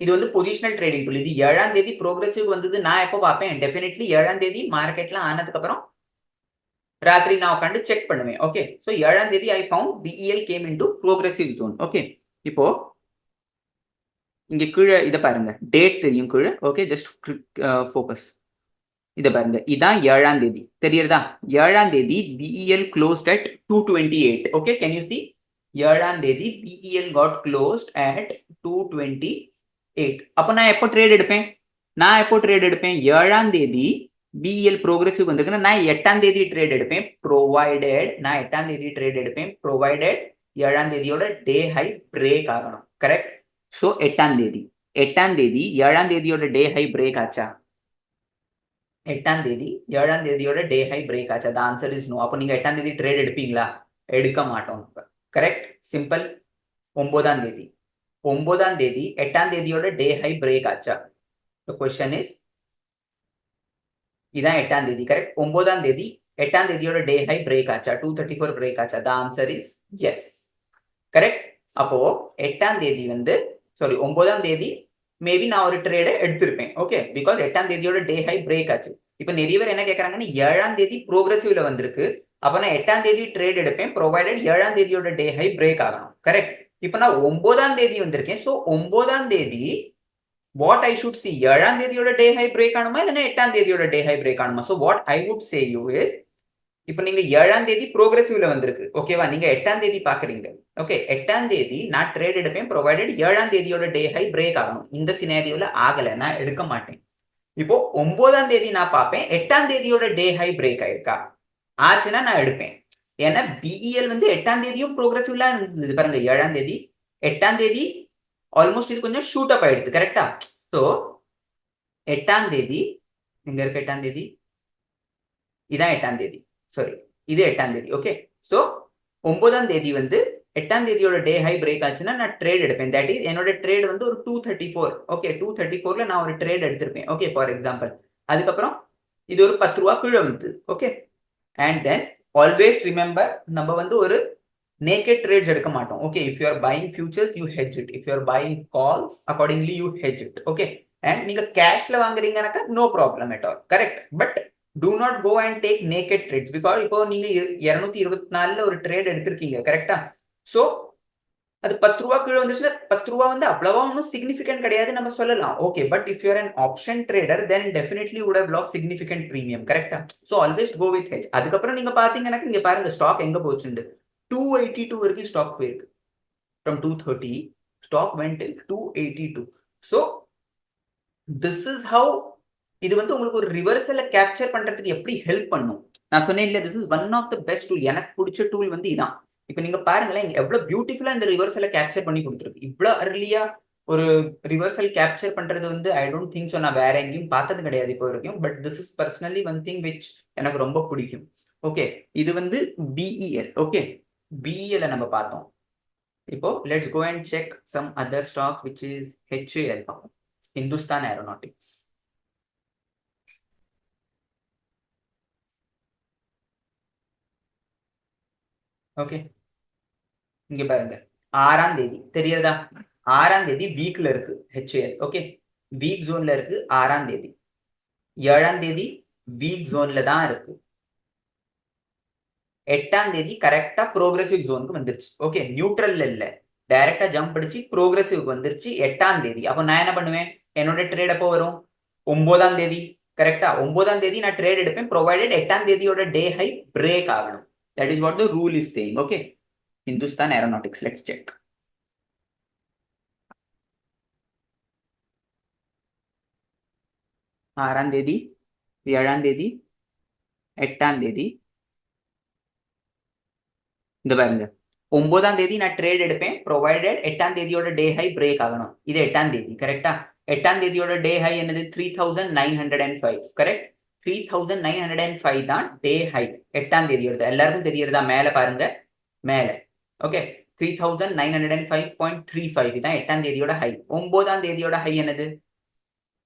இது வந்து பொசிஷனல் ட்ரேடிங் டூல். இது 7ஆம் தேதி ப்ரோக்ரசிவ் வந்தது நான் எப்போ பார்ப்பேன்? டெஃபினெட்லி 7ஆம் தேதி மார்க்கெட்ல ஆனதுக்கு அப்புறம் ராத்திரி நான் உட்காந்து செக் பண்ணுவேன். ஓகே, சோ 7ஆம் தேதி I found BEL came into progressive zone. Okay, இப்போ இங்க கீழே இதை பாருங்க, டேட் தெரியும் கீழே. Okay, just focus. இதை பாருங்க, இதான் 7ஆம் தேதி. தெரியுறதா? 7ஆம் தேதி BEL closed at 228. Okay, can you see? 7ஆம் தேதி பிஇஎல் காட் க்ளோஸ்ட் அட் 228. அப்போ நான் எப்போ ட்ரேட் எடுப்பேன்? 7ஆம் தேதி பிஇஎல் ப்ரோக்ரசிவ் வந்திருக்குன்னா நான் 8ஆம் தேதி ட்ரேட் எடுப்பேன். ப்ரொவைடட் நான் 8ஆம் தேதி ட்ரேட் எடுப்பேன், ப்ரொவைடட் 7ஆம் தேதியோட டே ஹை பிரேக் ஆகணும். கரெக்ட்? சோ 8ஆம் தேதி 7ஆம் தேதியோட டே ஹை பிரேக் ஆச்சா? 8ஆம் தேதி 7ஆம் தேதியோட டே ஹை பிரேக் ஆச்சா? the answer is no. அப்போ நீங்க 8ஆம் தேதி ட்ரேட் எடுப்பீங்களா? எடுக்க மாட்டோம். கரெக்ட்? சிம்பிள். 9ஆம் தேதி 8ஆம் தேதியோட டே ஹை பிரேக் ஆச்சா? the question is, இதான் 8ஆம் தேதி கரெக்ட்? 9ஆம் தேதி 8ஆம் தேதியோட டே ஹை பிரேக் ஆச்சா? 234 பிரேக் ஆச்சா? the answer is yes, correct? அப்போ 8ஆம் தேதி வந்து 9ஆம் தேதி மேபி நான் ஒரு ட்ரேடை எடுத்திருப்பேன். ஓகே, பிகாஸ் 8ஆம் தேதியோட டே ஹை பிரேக் ஆச்சு. இப்போ நிறைய பேர் என்ன கேட்கறாங்கன்னா 7ஆம் தேதி ப்ரோக்ரசிவ்ல வந்திருக்கு, அப்ப நான் 8ஆம் தேதி ட்ரேட் எடுப்பேன், ப்ரொவைடட் 7ஆம் தேதியோட டே ஹை பிரேக் ஆகணும். கரெக்ட்? இப்போ நான் 9ஆம் தேதி வந்திருக்கேன். சோ 9ஆம் தேதி வாட் ஐ ஷுட் சி, 7ஆம் தேதியோட டே ஹை பிரேக் ஆகணுமா இல்லைன்னா 8ஆம் தேதியோட டே ஹை பிரேக் ஆகணுமா? So what I would say you is, இப்போ நீங்க 7ஆம் தேதி ப்ரோக்ரசிவ்ல வந்திருக்கு. ஓகேவா? நீங்க 8ஆம் தேதி பாக்குறீங்க. ஓகே, 8ஆம் தேதி நான் ட்ரேட் எடுப்பேன், ப்ரொவைடட் 7ஆம் தேதியோட டே ஹை பிரேக் ஆகணும். இந்த சினாரியோல ஆகல, நான் எடுக்க மாட்டேன். இப்போ 9ஆம் தேதி நான் பார்ப்பேன், 8ஆம் தேதியோட டே ஹை பிரேக் ஆயிருக்கா? ஆச்சுன்னா நான் எடுப்பேன். ஏன்னா பிஇஎல் வந்து 8ஆம் தேதியும் ப்ரோக்ரசிவ்ல இருந்தது பாருங்க. 7ஆம் தேதி 8ஆம் தேதி ஆல்மோஸ்ட் இது கொஞ்சம் ஷூட் அப் ஆயிடுது. கரெக்டா? ஸோ 8ஆம் தேதி இங்க இருக்க 8ஆம் தேதி இதான் 8ஆம் தேதி, சாரி இது 8ஆம் தேதி. ஓகே, ஸோ 9ஆம் தேதி வந்து 8ஆம் தேதியோட டே ஹை பிரேக் ஆச்சுன்னா நான் ட்ரேட் எடுப்பேன். தட் இஸ் என்னோட ட்ரேட் வந்து ஒரு 234. ஓகே, 234ல நான் ஒரு ட்ரேட் எடுத்திருப்பேன். Okay, for example. அதுக்கப்புறம் இது ஒரு 10 ரூபா கீழே வந்து. Okay, and then always remember, நம்ம வந்து ஒரு நேக்கெட் ட்ரேட்ஸ் எடுக்க மாட்டோம். Okay, if you are buying futures you hedge it, if you are buying calls accordingly you hedge it. Okay, and நீங்க கேஷ்ல வாங்குறீங்கன்னாக்கா no problem at all, correct. But do not go and take naked trades because இப்போ நீங்க 224ல ஒரு trade எடுத்திருக்கீங்க, கரெக்டா? So அது 10 ரூபா கீழே வந்துச்சுன்னா 10 ரூபா வந்து அவ்வளவா ஒன்றும் சிக்னிஃபிகன்ட் கிடையாது நம்ம சொல்லலாம். Okay, but if you are an option trader then definitely would have lost significant premium, கரெக்டா? So always go with hedge. அதுக்கப்புறம் நீங்க பாத்தீங்கன்னா இங்க பாருங்க ஸ்டாக் எங்க போச்சுண்டு 282 வரைக்கும் ஸ்டாக் போயிருக்கு. from 230 stock went till 282. so this is how இது வந்து உங்களுக்கு ஒரு ரிவர்சலை கேப்சர் பண்றதுக்கு எப்படி ஹெல்ப் பண்ணும். நான் சொன்னேன் இல்ல, this is one of the best tool. எனக்கு பிடிச்ச டூல் வந்து இதான். இப்போ நீங்க பாருங்களேன் எவ்வளவு பியூட்டிஃபுல்லா இந்த ரிவர்சலை கேப்சர் பண்ணி கொடுத்துருக்கு. இவ்வளவு அர்லியா ஒரு ரிவர்சல் கேப்சர் பண்றது வந்து ஐ டோன்ட் திங்க் ஸோ. நான் வேற எங்கேயும் பார்த்தது கிடையாது இப்போ வரைக்கும். But this is personally one thing which எனக்கு ரொம்ப பிடிக்கும். ஓகே, இது வந்து பிஇஎல். ஓகே, பிஇஎல் நம்ம பார்த்தோம். இப்போ let's go and check some other stock which is HAL. Hindustan Aeronautics. Okay, இங்க பாருங்க 6ஆம் தேதி தெரியறதா? 6ஆம் தேதி வீக்ல இருக்கு ஹெச்ஏஎல். ஓகே, வீக் ஜோன்ல இருக்கு 6ஆம் தேதி. 7ஆம் தேதி வீக் ஜோன்ல தான் இருக்கு. 8ஆம் தேதி கரெக்டா ப்ரோக்ரசிவ் ஜோனுக்கு வந்துருச்சு. ஓகே, நியூட்ரல்ல இல்ல, டைரக்டா ஜம்ப் அடிச்சு ப்ரோக்ரசிவ்க்கு வந்துருச்சு 8ஆம் தேதி. அப்போ நான் என்ன பண்ணுவேன்? என்னோட ட்ரேட் அப்போ வரும் 9ஆம் தேதி, கரெக்டா? 9ஆம் தேதி நான் ட்ரேட் எடுப்பேன் ப்ரொவைடட் 8ஆம் தேதியோட டே ஹை பிரேக் ஆகணும். That is what the rule is saying. Okay, Hindustan Aeronautics. Let's check. ஆறாம் தேதி, 7ஆம் தேதி, 8ஆம் தேதி. இந்த பாருங்க 9ஆம் தேதி நான் ட்ரேட் எடுப்பேன் ப்ரொவைடட் 8ஆம் தேதியோட டே ஹை பிரேக் ஆகணும். இது 8ஆம் தேதி, கரெக்டா? 8ஆம் தேதியோட டே ஹை என்னது? 3905, கரெக்ட்? 3905 தான் டே ஹை 8ஆம் தேதியோட. எல்லாருக்கும் தெரியறதா? மேல பாருங்க, மேல. ஓகே, 3905.35 இதான் 8ஆம் தேதியோட ஹை. 9ஆம் தேதியோட ஹை என்னது?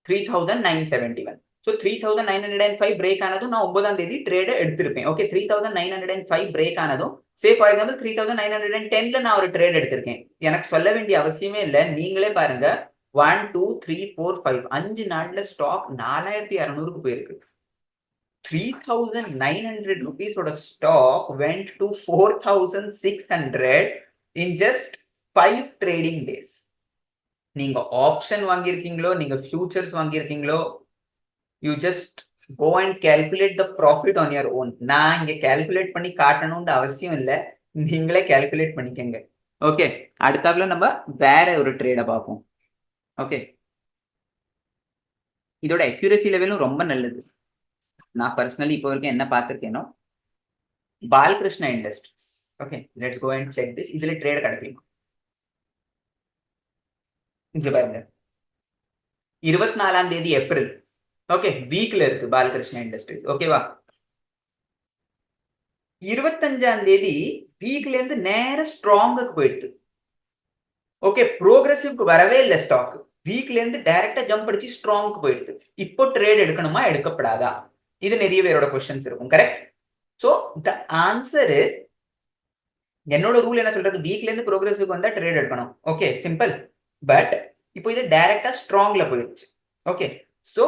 3971. ஸோ 3905 பிரேக் ஆனதும் நான் 9ஆம் தேதி ட்ரேட் எடுத்திருப்பேன். ஓகே, 3905 பிரேக் ஆனதும் சே ஃபார் எக்ஸாம்பிள் 3910ல நான் ஒரு ட்ரேட் எடுத்திருக்கேன். எனக்கு சொல்ல வேண்டிய அவசியமே இல்லை, நீங்களே பாருங்க. 1 2 3 4 5 5 நாள்ல ஸ்டாக் 4600க்கு போயிருக்கு. 3900 rupees-ஓட stock went to 4600 in just 5 trading days. நீங்க ஆப்ஷன் வாங்கியிருக்கீங்களோ, நீங்க ஃபியூச்சர்ஸ் வாங்கியிருக்கீங்களோ, you just go and calculate the profit on your own. நான் இங்க கேல்குலேட் பண்ணி காட்டணும்னு அவசியம் இல்லை, நீங்களே கேல்குலேட் பண்ணிக்கங்க. ஓகே, அடுத்தாப்புல நம்ம வேற ஒரு ட்ரேடை பார்ப்போம். ஓகே, இதோட அக்யூரசி லெவலும் ரொம்ப நல்லது. நான் பர்சனலி இப்போ வரைக்கும் என்ன பார்த்துருக்கேனோ, Balakrishna industries. Okay, let's go and check this. இதுல ட்ரேட் கிடைக்கும். இங்க பாருங்க 24ஆம் தேதி ஏப்ரல். ஓகே, வீக்ல இருக்கு பாலகிருஷ்ணா இண்டஸ்ட்ரீஸ். ஓகேவா? 25ஆம் தேதி வீக்ல இருந்து நேர ஸ்ட்ராங்குக்கு போயிடுது. ஓகே, ப்ரோக்ரசிவ்க்கு வரவே இல்லை ஸ்டாக். வீக்ல இருந்து டைரக்டா ஜம்ப் அடிச்சு ஸ்ட்ராங்க்கு போயிடுது. இப்போ ட்ரேட் எடுக்கணுமா எடுக்கப்படாதா? இது நிறைய பேரோட क्वेश्चंस இருக்கும், correct? So the answer is, என்னோட ரூல் என்ன சொல்றது? வீக்ல இருந்து ப்ரோக்ரசிவ்க்கு வந்தா ட்ரேட் எடுக்கணும். Okay, simple. பட் இப்போ இது டைரக்டா ஸ்ட்ராங்ல போயிடுச்சு. ஓகே, சோ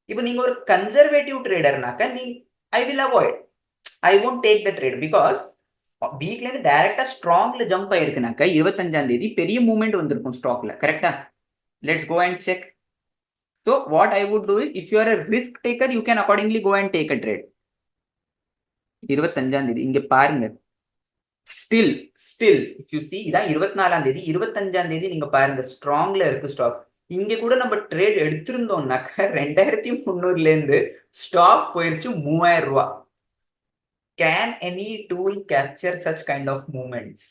இப்போ நீங்க ஒரு கன்சர்வேட்டிவ் ட்ரேடர்னாக்க நீ I will avoid, I won't take the trade because வீக்ல இருந்து டைரக்டா ஸ்ட்ராங்ல ஜம்ப் ஆயிருக்குனாக்க 25ஆம் தேதி பெரிய மூவ்மெண்ட் வந்திருக்கும் ஸ்டாக்ல, கரெக்டா? Let's go and check. So what I would do is, if you are a risk taker you can accordingly go and take a trade. 25ஆம் தேதி இங்க பாருங்க, still if you see இதான் 24ஆம் தேதி. 25ஆம் தேதி நீங்க பாருங்க ஸ்ட்ராங்ல இருக்கு ஸ்டாக். இங்க கூட நம்ம ட்ரேட் எடுத்திருந்தோம்னாக்க 2300ல இருந்து ஸ்டாக் போயிருச்சு 3000 ரூபாய். Can any tool capture such kind of movements?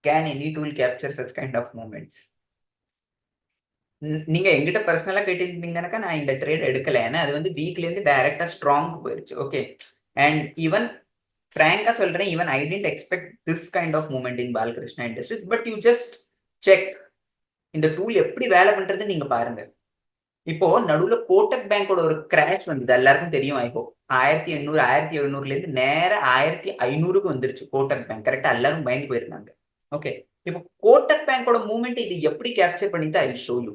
Can any tool capture such kind of movements? நீங்க எங்கிட்ட பர்சனலா கேட்டிருந்தீங்கன்னாக்கா நான் இந்த ட்ரேட் எடுக்கல. ஏன்னா அது வந்து வீக்ல இருந்து டைரக்டா ஸ்ட்ராங் போயிருச்சு. ஓகே. அண்ட் ஈவன் ஃப்ராங்கா சொல்றேன், even I didn't expect this kind of movement in Balakrishna Industries. But you just check இந்த டூல் எப்படி வேலை பண்றது நீங்க பாருங்க. இப்போ நடுவுல கோட்டக் பேங்கோட ஒரு கிராஷ் வந்தது, எல்லாருக்கும் தெரியும். இப்போ 1800 1700ல இருந்து நேர 1500க்கு வந்துருச்சு கோட்டக் பேங்க். கரெக்டா எல்லாரும் பயந்து போயிருந்தாங்க. ஓகே. இப்போ கோட்டக் பேங்கோட மூவ்மெண்ட் இது எப்படி கேப்சர் பண்ணிட்டு ஐ ஷோ யூ.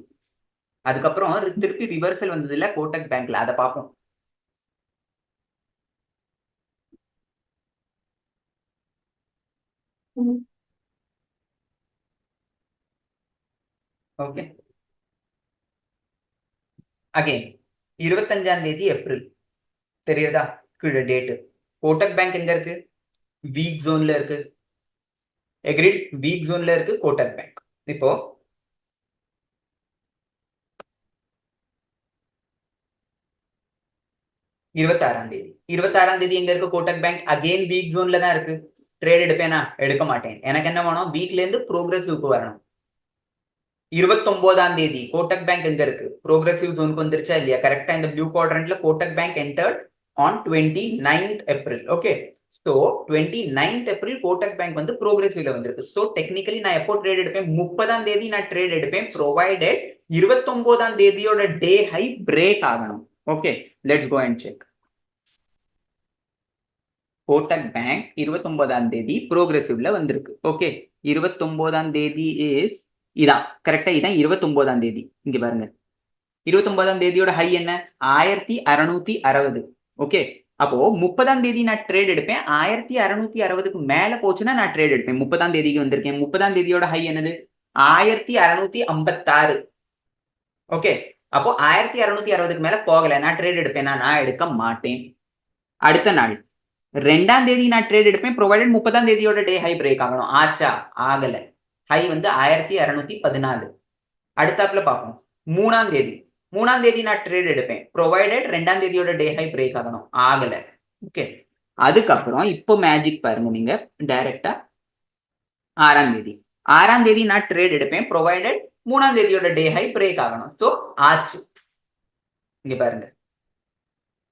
அதுக்கப்புறம் திருப்பி ரிவர்சல் வந்தது இல்ல கோட்டக் பேங்க்ல, அதை பார்ப்போம். ஓகே. அகைன் 25ஆம் தேதி ஏப்ரல் தெரியுதா கீழே டேட். கோட்டக் பேங்க் எங்க இருக்கு? வீக் ஜோன்ல இருக்கு. எக்ரிட், வீக் ஜோன்ல இருக்கு கோட்டக் பேங்க். இப்போ 26ஆம் தேதி 26ஆம் தேதி எங்க இருக்கு கோட்டக் பேங்க்? அகைன் வீக் ஜோன்ல தான் இருக்கு. ட்ரேட் எடுப்பேனா? எடுக்க மாட்டேன். எனக்கு என்ன வேணும்? வீக்ல இருந்து ப்ரோக்ரஸிவ்க்கு வரணும். 29ஆம் தேதி கோட்டக் பேங்க் எங்க இருக்கு? ப்ரோக்ரஸிவ் ஜோனுக்கு வந்துருச்சா இல்லையா? கரெக்டா இந்த ப்ளூ குவாட்ரண்ட்ல Kotak bank entered on 29th April. Okay. So 29th April Kotak bank வந்து ப்ரோக்ரஸிவ்ல வந்திருக்கு. ஸோ டெக்னிக்கலி நான் எப்போ ட்ரேட் எடுப்பேன்? 30ஆம் தேதி நான் ட்ரேட் எடுப்பேன், ப்ரொவைடட் 29ஆம் தேதியோட டே ஹை பிரேக் ஆகணும். Okay, let's go and check. Kotak bank 29ஆம் தேதி ப்ரோக்ரஸிவ்ல வந்திருக்கு. ஓகே, 29ஆம் தேதி இஸ் இதான் கரெக்டா, இதான் 29ஆம் தேதி. இங்க பாருங்க, 29ஆம் தேதியோட ஹை என்ன? 1660. ஓகே, அப்போ 30ஆம் தேதி நான் ட்ரேட் எடுப்பேன். 1660க்கு மேல போச்சுன்னா நான் ட்ரேட் எடுப்பேன். 30ஆம் தேதிக்கு வந்திருக்கேன். 30ஆம் தேதியோட ஹை என்னது? 1656. ஓகே, அப்போ 1660க்கு மேல போகல, நான் ட்ரேட் எடுப்பேன்? நான் எடுக்க மாட்டேன். அடுத்த நாள் 2ஆம் தேதி நான் ட்ரேட் எடுப்பேன், ப்ரொவைடட் 30ஆம் தேதியோட டே ஹை பிரேக் ஆகணும். ஆச்சா? ஆகல. ஹை வந்து 1614. அடுத்தாப்புல பார்ப்போம். 3ஆம் தேதி 3ஆம் தேதி நான் ட்ரேட் எடுப்பேன், ப்ரொவைடட் 2ஆம் தேதியோட டே ஹை பிரேக் ஆகணும். ஆகல. ஓகே, அதுக்கப்புறம் இப்போ மேஜிக் பாருங்க நீங்க டைரக்டா. 6ஆம் தேதி 6ஆம் தேதி நான் ட்ரேட் எடுப்பேன், ப்ரொவைடட் 3ஆம் தேதியோட டே ஹை பிரேக் ஆகணும். ஸோ ஆச்சு. இங்க பாருங்க,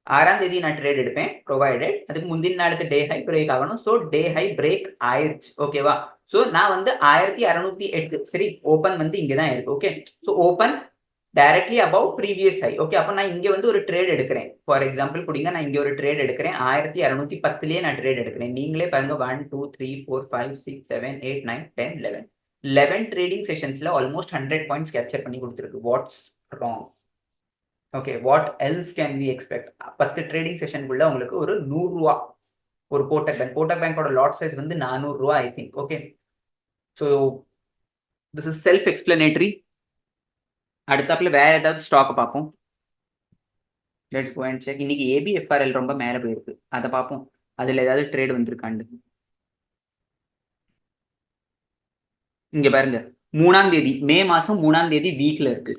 6ஆம் தேதி நான் ட்ரேட் எடுப்பேன், ப்ரொவைடட் அதுக்கு முந்தின நாளுக்கு டே ஹை பிரேக் ஆகணும். ஸோ டே ஹை பிரேக் ஆயிருச்சு. ஓகேவா? ஸோ நான் வந்து 1608, சரி, ஓப்பன் வந்து இங்க தான் இருக்கு. Okay, so open directly above previous high. Okay, அப்போ நான் இங்க வந்து ஒரு ட்ரேட் எடுக்கிறேன். ஃபார் எக்ஸாம்பிள் புடிங்க, நான் இங்க ஒரு ட்ரேட் எடுக்கிறேன். 1610லயே நான் ட்ரேட் எடுக்கிறேன். நீங்களே பாருங்க, 1 2 3 4 5 6 7 8 9 10 11 ட்ரேடிங் செஷன்ஸ்ல ஆல்மோஸ்ட் 100 பாயிண்ட்ஸ் கேப்சர் பண்ணி கொடுத்துருக்கு. What's wrong? Okay, what else can we expect? 10 trading செஷனுக்குள்ள உங்களுக்கு ஒரு 100 ரூபா ஒரு கோட்டக் பேங்க். கோட்டக் பேங்கோட லாட் சைஸ் வந்து 400 ரூபா I think. Okay, so this is self explanatory. அடுத்தாப்புல வேற ஏதாவது ஸ்டாக் பார்ப்போம். Let's go and check. இன்னைக்கு ஏபிஎஃப்ஆர்எல் ரொம்ப மேல போயிருக்கு, அதை பார்ப்போம். அதுல ஏதாவது ட்ரேட் வந்திருக்காண்டு. இங்க பாருங்க, 3ஆம் தேதி மே மாசம் 3ஆம் தேதி வீக்ல இருக்கு.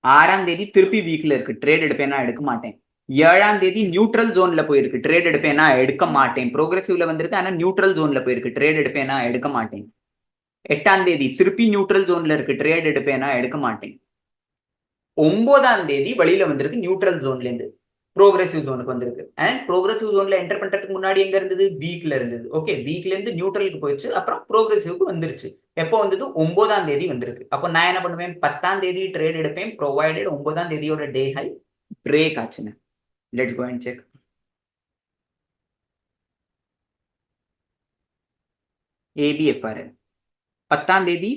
6ஆம் தேதி திருப்பி வீக்ல இருக்கு. ட்ரேட் எடுப்பேனா? எடுக்க மாட்டேன். 7ஆம் தேதி நியூட்ரல் ஜோன்ல போயிருக்கு. ட்ரேட் எடுப்பேனா? எடுக்க மாட்டேன். ப்ரோக்ரஸிவ்ல வந்திருக்கு, ஆனா நியூட்ரல் ஜோன்ல போயிருக்கு. ட்ரேட் எடுப்பேனா? எடுக்க மாட்டேன். 8ஆம் தேதி திருப்பி நியூட்ரல் ஜோன்ல இருக்கு. ட்ரேட் எடுப்பேனா? எடுக்க மாட்டேன். 9ஆம் தேதி வெளியில வந்திருக்கு நியூட்ரல் ஜோன்ல இருந்து, ப்ரோக்ரஸிவ் ஜோனுக்கு வந்திருக்கு. அண்ட் ப்ரோக்ரஸிவ் ஜோன்ல என்டர் பண்றதுக்கு முன்னாடி எங்க இருந்தது? வீக்ல இருந்தது. ஓகே, வீக்ல இருந்து நியூட்ரலுக்கு போயிடுச்சு, அப்புறம் ப்ரோக்ரஸிவ்க்கு வந்துருச்சு. எப்போ வந்தது? 9ஆம் தேதி வந்திருக்கு. அப்போ நான் என்ன பண்ணுவேன்? 10ஆம் தேதி ட்ரேட் எடுப்பேன், ப்ரொவைடட் 9ஆம் தேதியோட டே ஹை பிரேக் ஆச்சுங்க. Let's go and check. ABFRL 10ஆம் தேதி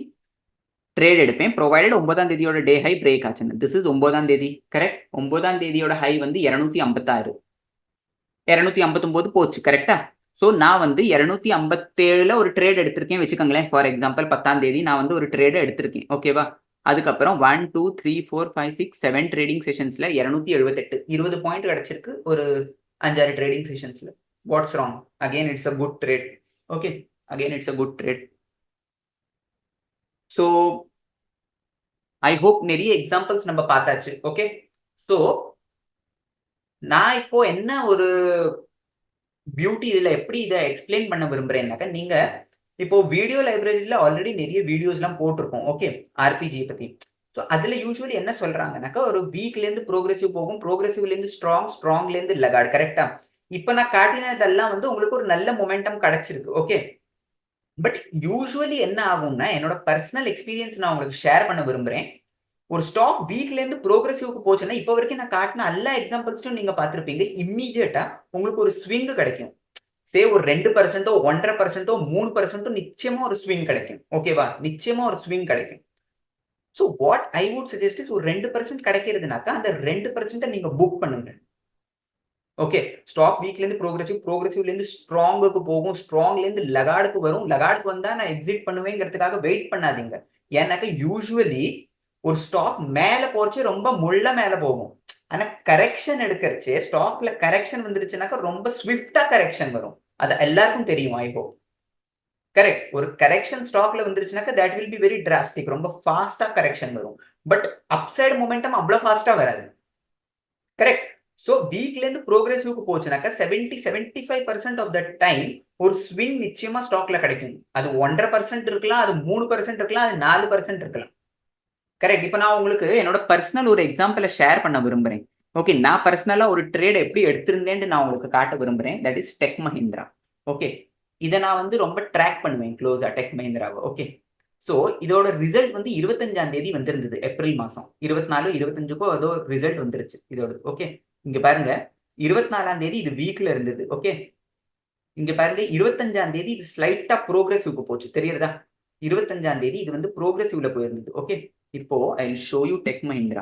ட்ரேட் எடுப்பேன், ப்ரொவைடட் 9ஆம் தேதியோட டே ஹை பிரேக் ஆச்சுங்க. திஸ் இஸ் 9ஆம் தேதி. கரெக்ட். 9ஆம் தேதியோட ஹை வந்து 256. 259 போச்சு. கரெக்டா? ஸோ நான் வந்து 257ல ஒரு ட்ரேட் எடுத்திருக்கேன் வச்சுக்கோங்களேன். ஃபார் எக்ஸாம்பிள் 10ஆம் தேதி நான் வந்து ஒரு ட்ரேட் எடுத்திருக்கேன். ஓகேவா? அதுக்கப்புறம் 1 2 3 4 5 6 7 ட்ரேடிங் செஷன்ஸ்ல 278 20 பாயிண்ட் கிடைச்சிருக்கு ஒரு 5 ட்ரேடிங் செஷன்ஸ்ல. What's wrong? Again it's a good trade. Okay, again it's a good trade. So I hope நிறைய எக்ஸாம்பிள்ஸ் நம்ம பார்த்தாச்சு. ஓகே, ஸோ நான் இப்போ என்ன ஒரு பியூட்டி இதுல எப்படி இதை எக்ஸ்பிளைன் பண்ண விரும்புறேன்னாக்கா, நீங்க இப்போ வீடியோ லைப்ரரியில ஆல்ரெடி நிறைய வீடியோஸ் எல்லாம் போட்டிருக்கோம். ஓகே, ஆர்பிஜி பத்தி. ஸோ அதுல யூஸ்வலி என்ன சொல்றாங்கன்னாக்கா ஒரு வீக்ல இருந்து ப்ரோக்ரெசிவ் போகும், ப்ரோக்ரெசிவ்ல இருந்து ஸ்ட்ராங், ஸ்ட்ராங்ல இருந்து லகார்ட். கரெக்டா? இப்ப நான் காட்டினதெல்லாம் வந்து உங்களுக்கு ஒரு நல்ல மொமெண்டம் கிடைச்சிருக்கு. ஓகே. பட் யூஸ்வலி என்ன ஆகும்னா என்னோட பர்சனல் எக்ஸ்பீரியன்ஸ் நான் உங்களுக்கு ஷேர் பண்ண விரும்புறேன். ஒரு ஸ்டாக் வீக்ல இருந்து ப்ரோக்ரெசிவ்க்கு போச்சுன்னா இப்ப வரைக்கும் நான் காட்டின எல்லா எக்ஸாம்பிள்ஸ்லயும் நீங்க பார்த்திருப்பீங்க. இம்மீடியட்டா உங்களுக்கு ஒரு ஸ்விங் கிடைக்கும். சே ஒரு 2% 1.5% 3% நிச்சயமா ஒரு ஸ்விங் கிடைக்கும். ஓகேவா? நிச்சயமா ஒரு ஸ்விங் கிடைக்கும். So what I would suggest is ஒரு 2% கிடைக்கிறதுனாக்கா அந்த 2% நீங்க புக் பண்ணுங்க. ஓகே. ஸ்டாக் வீக்ல இருந்து ப்ரோக்ரெசிவ், ப்ரோக்ரெசிவ்ல இருந்து ஸ்ட்ராங்குக்கு போகும், ஸ்ட்ராங்ல இருந்து லகார்டுக்கு வரும். லகார்டுக்கு வந்தா நான் எக்ஸிட் பண்ணுவேங்கிறதுக்காக வெயிட் பண்ணாதீங்க. ஏன்னாக்க யூசுவலி ஒரு ஸ்டாக் மேல போறச்சே ரொம்ப முள்ள மேல போகும். ஆனா கரெக்ஷன் எடுக்கறச்சே ஸ்டாக்ல கரெக்ஷன் வந்துருச்சுனாக்கா ரொம்ப ஸ்விஃப்ட்டா கரெக்ஷன் வரும். அது எல்லாருக்கும் தெரியும் ஐ ஹோப். கரெக்ட். ஒரு கரெக்ஷன் ஸ்டாக்ல வந்துருச்சுனாக்கா that will be very drastic. ரொம்ப ஃபாஸ்ட்டா கரெக்ஷன் வரும். பட் அப்சைட் மொமெண்டம் அவ்வளவு ஃபாஸ்ட்டா வராது. கரெக்ட். சோ வீக்ல இருந்து ப்ரோக்ரெசிவ்க்கு போச்சுனாக்கா 75% ஆஃப் த டைம் ஒரு ஸ்விங் நிச்சயமா ஸ்டாக்ல கிடைக்கும். அது 1.5% இருக்கலாம், அது 3% இருக்கலாம், அது 4% இருக்கலாம். கரெக்ட். இப்ப நான் உங்களுக்கு என்னோட பர்சனல் ஒரு எக்ஸாம்பிள ஷேர் பண்ண விரும்புறேன். ஓகே. நான் பர்சனலா ஒரு ட்ரேட் எப்படி எடுத்திருந்தேன்னு நான் உங்களுக்கு காட்ட விரும்புறேன். That is tech Mahindra. Okay. இத நான் வந்து ரொம்ப ட்ராக் பண்ணுவேன் க்ளோஸா டெக் மஹிந்திராவ. ஓகே. சோ இதோட ரிசல்ட் வந்து 25ஆம் தேதி வந்திருந்தது. ஏப்ரல் மாசம். 24, 25க்கோ ஏதோ ரிசல்ட் வந்துருச்சு இதோட. ஓகே. இங்க பாருங்க. 24ஆம் தேதி இது வீக்ல இருந்தது. ஓகே. இங்க பாருங்க 25ஆம் தேதி இது ஸ்லைட்டா ப்ரோக்ரெசிவ்க்கு போச்சு. தெரியுறதா? 25ஆம் தேதி இது வந்து ப்ரோக்ரெசிவ்ல போயிருந்தது. ஓகே. இப்போ I will show you tech Mahindra.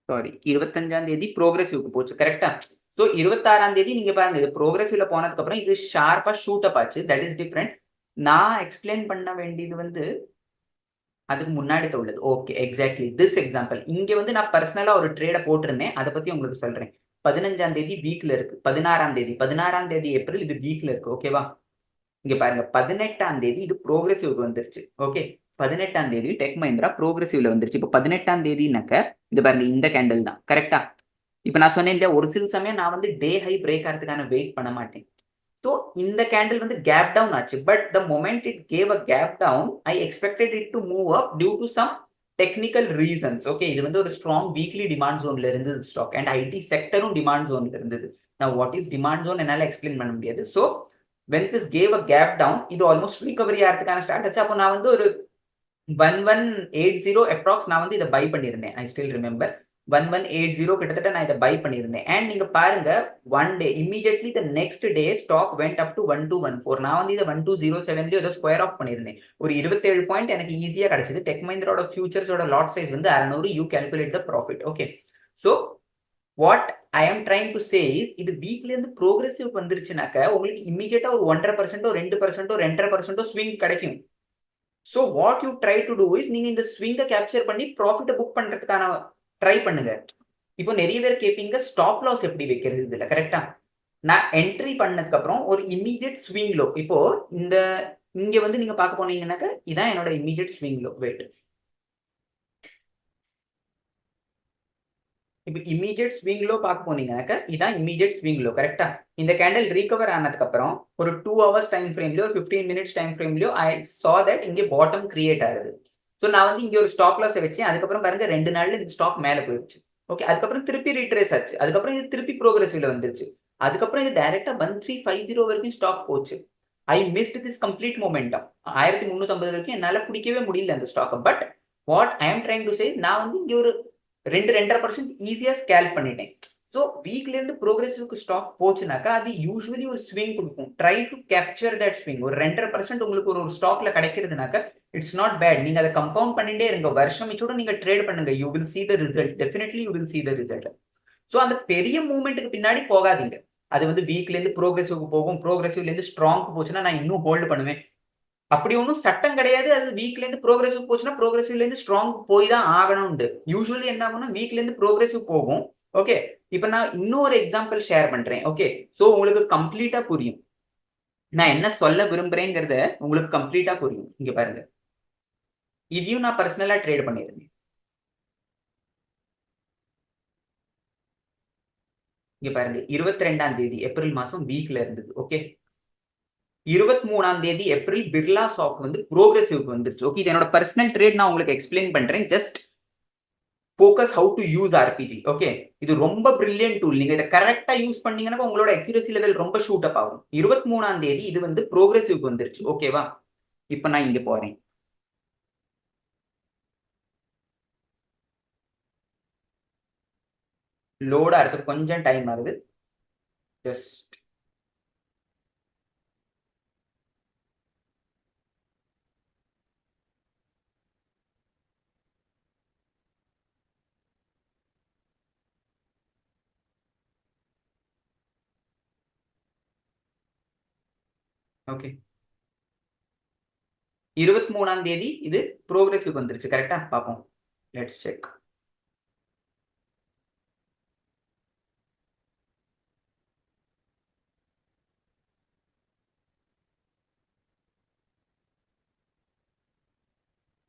Sorry 25ஆம் தேதி ப்ரோக்ரெசிவ்க்கு போச்சு. கரெக்ட்டா? சோ 26ஆம் தேதி நீங்க பாருங்க இது ப்ரோக்ரெசிவ்ல போனதுக்கு அப்புறம் இது ஷார்ப்பா ஷூட் அப் ஆச்சு. That is different. நான் எக்ஸ்பிளைன் பண்ண வேண்டியது வந்து அதுக்கு முன்னாடி உள்ளது. ஓகே. எக்ஸாக்ட்லி. This example. இங்க வந்து நான் பர்சனலா ஒரு ட்ரேட போட்டிருந்தேன். அத பத்தி உங்களுக்கு சொல்றேன். 15ஆம் தேதி வீக்ல இருக்கு. 16ஆம் தேதி ஏப்ரல் இது வீக்ல இருக்கு. ஓகேவா? இங்க பாருங்க 18ஆம் தேதி இது ப்ரோக்ரெசிவ்க்கு வந்துருச்சு. ஓகே. 18ஆம் தேதி டெக் மஹிந்திரா ப்ரோக்ரெசிவ்ல வந்துருச்சு. இப்போ 18ஆம் தேதினாக்க இது பாருங்க இந்த கேண்டில் தான். கரெக்ட்டா? இப்ப நான் சொன்னேன் இல்லையா, ஒரு சில சமயம் நான் வந்து டே ஹை பிரேக் ஆறதுக்கான வெயிட் பண்ண மாட்டேன். ஸோ இந்த கேண்டில் வந்து கேப் டவுன் ஆச்சு. But the moment it gave a gap down, I expected it to move up due to some technical reasons. Okay. இது வந்து ஒரு ஸ்ட்ராங் வீக்லி டிமாண்ட் ஜோன்ல இருந்தது ஸ்டாக். அண்ட் ஐடி செக்டரும் டிமாண்ட் ஜோன்ல இருந்தது. நான் வாட் இஸ் டிமாண்ட் ஜோன் என்னால எக்ஸ்பிளைன் பண்ண முடியாது. So when this gave a gap down இது ஆல்மோஸ்ட் ரிகவரி ஆகிறதுக்கான ஸ்டார்ட் ஆச்சு. அப்போ நான் வந்து ஒரு 1180 அப்ராக்ஸ் நான் வந்து இதை பை பண்ணியிருந்தேன். ஐ ஸ்டில் ரிமெம்பர் 1180 கிட்டத்தட்ட நான் இதை பை பண்ணியிருந்தேன். அண்ட் நீங்க பாருங்க one day immediately the next day stock went up to 1214. நான் வந்து இதை 1207 ஏதோ ஸ்கொயர் ஆஃப் பண்ணியிருந்தேன். ஒரு 27 பாயிண்ட் எனக்கு ஈஸியா கிடைச்சது. டெக் மஹிந்திராவோட ஃபியூச்சர்ஸோட லாட் சைஸ் வந்து 600. You calculate the profit. Okay. So what I ஆம் ட்ரைங் டு சே இஸ் இது வீக்ல இருந்து ப்ரோக்ரெசிவ் வந்துருச்சுனாக்க உங்களுக்கு இமீடியட்டா ஒரு 1.5%, 2%, 2.5% ஸ்விங் கிடைக்கும். So what you try to do is நீங்க இந்த ஸ்விங்க கேப்சர் பண்ணி ப்ராஃபிட்ட புக் பண்றதுக்கான ட்ரை பண்ணுங்க. இப்போ நிறைய பேர் கேட்பீங்க ஸ்டாப் லாஸ் எப்படி வைக்கிறது இதுல. கரெக்ட்டா? நான் என்ட்ரி பண்ணதுக்கு அப்புறம் ஒரு இம்மீடியட் ஸ்விங் லோ. இப்போ இந்த இங்க வந்து நீங்க பார்க்க போனீங்கன்னாக்க இதான் என்னோட இம்மீடியட் ஸ்விங் லோ. வெயிட். இப்போ இம்மீடியட் ஸ்விங் லோ பார்க்க போனீங்கன்னாக்க இதான் இம்மீடியட் ஸ்விங் லோ. கரெக்ட்டா? இந்த கேண்டில் ரீகவர் ஆனதுக்கு அப்புறம் ஒரு 2 ஹவர்ஸ் டைம் ஃப்ரேம்லயோ 15 மினிட்ஸ் டைம் ஃப்ரேம்லயோ ஐ சா தட் இங்க பாட்டம் கிரியேட் ஆகுது. ஸோ நான் வந்து இங்க ஒரு ஸ்டாப் லாஸ் வச்சேன். அதுக்கப்புறம் பாருங்க 2 நாள்ல இந்த ஸ்டாக் மேல போயிடுச்சு. ஓகே. அதுக்கப்புறம் திருப்பி ரீட்ரேஸ் ஆச்சு. அதுக்கப்புறம் இது திருப்பி ப்ரோக்ரெசிவ்ல வந்துருச்சு. அதுக்கப்புறம் இது டைரக்டா 1350 வரைக்கும் ஸ்டாக் போச்சு. I missed this complete momentum. 1350 வரைக்கும் என்னால பிடிக்கவே முடியல அந்த stock. But what I am trying to say நான் வந்து இங்க ஒரு 2.5% ஈஸியா ஸ்கேல் பண்ணிட்டேன். ஸோ வீக்ல இருந்து ப்ரோக்ரெசிவ்க்கு ஸ்டாக் போச்சுனாக்கா அது யூஸ்வலி ஒரு ஸ்விங் கொடுக்கும். Try to capture that swing. ஒரு 2.5% உங்களுக்கு ஒரு ஸ்டாக்ல கிடைக்கிறதுனாக்க இட்ஸ் நாட் பேட். நீங்க அதை கம்பவுண்ட் பண்ணிட்டே இருங்க. வருஷம் வச்சோட நீங்க ட்ரேட் பண்ணுங்க. You will see the result. Definitely you will see the result. So அந்த பெரிய மூவ்மெண்ட்டுக்கு பின்னாடி போகாதீங்க. அது வந்து வீக்ல இருந்து ப்ரோக்ரெசிவ்க்கு போகும். ப்ரோக்ரெசிவ்ல இருந்து ஸ்ட்ராங்க்கு போச்சுன்னா நான் இன்னும் ஹோல்டு பண்ணுவேன். அப்படி ஒன்றும் சட்டம் கிடையாது. அது வீக்ல இருந்து ப்ரோக்ரெசிவ் போச்சுன்னா ப்ரோக்ரெசிவ்ல இருந்து ஸ்ட்ராங் போய் தான் ஆகணும்னு. யூசுவலி என்ன ஆகும்னா வீக்ல இருந்து ப்ரோக்ரெசிவ் போகும். ஓகே. இப்ப நான் இன்னொரு எக்ஸாம்பிள் ஷேர் பண்றேன். ஓகே. சோ உங்களுக்கு கம்ப்ளீட்டா புரியும். நான் என்ன சொல்ல விரும்புறேங்கிறத உங்களுக்கு கம்ப்ளீட்டா புரியும். இங்க பாருங்க. இதையும் நான் பர்சனலா ட்ரேட் பண்ணியிருந்தேன். இங்க பாருங்க 22ஆம் தேதி ஏப்ரல் மாசம் வீக்ல இருந்தது. ஓகே, 23ஆம் தேதி ஏப்ரல் பிர்லா சாஃப்ட் வந்து ப்ரோக்ரசிவ்க்கு வந்துருச்சு. ஓகே, இது என்னோட பர்சனல் ட்ரேட், நான் உங்களுக்கு எக்ஸ்பிளைன் பண்றேன். Just focus how to use RPG. Okay, இது ரொம்ப பிரில்லியன்ட் டூல். நீங்க இதை கரெக்டா யூஸ் பண்ணீங்கன்னா உங்களோட அக்யூரசி லெவல் ரொம்ப ஷூட் அப் ஆகும். 23ஆம் தேதி இது வந்து ப்ரோக்ரசிவ்க்கு வந்துருச்சு. ஓகேவா, இப்ப நான் இங்க போறேன். லோட் ஆகிறதுக்கு கொஞ்சம் டைம் ஆகுது. ஜஸ்ட் ஓகே, 23ஆம் தேதி இது ப்ரோக்ரசிவ் வந்துருச்சு. கரெக்டா பார்ப்போம். Let's check.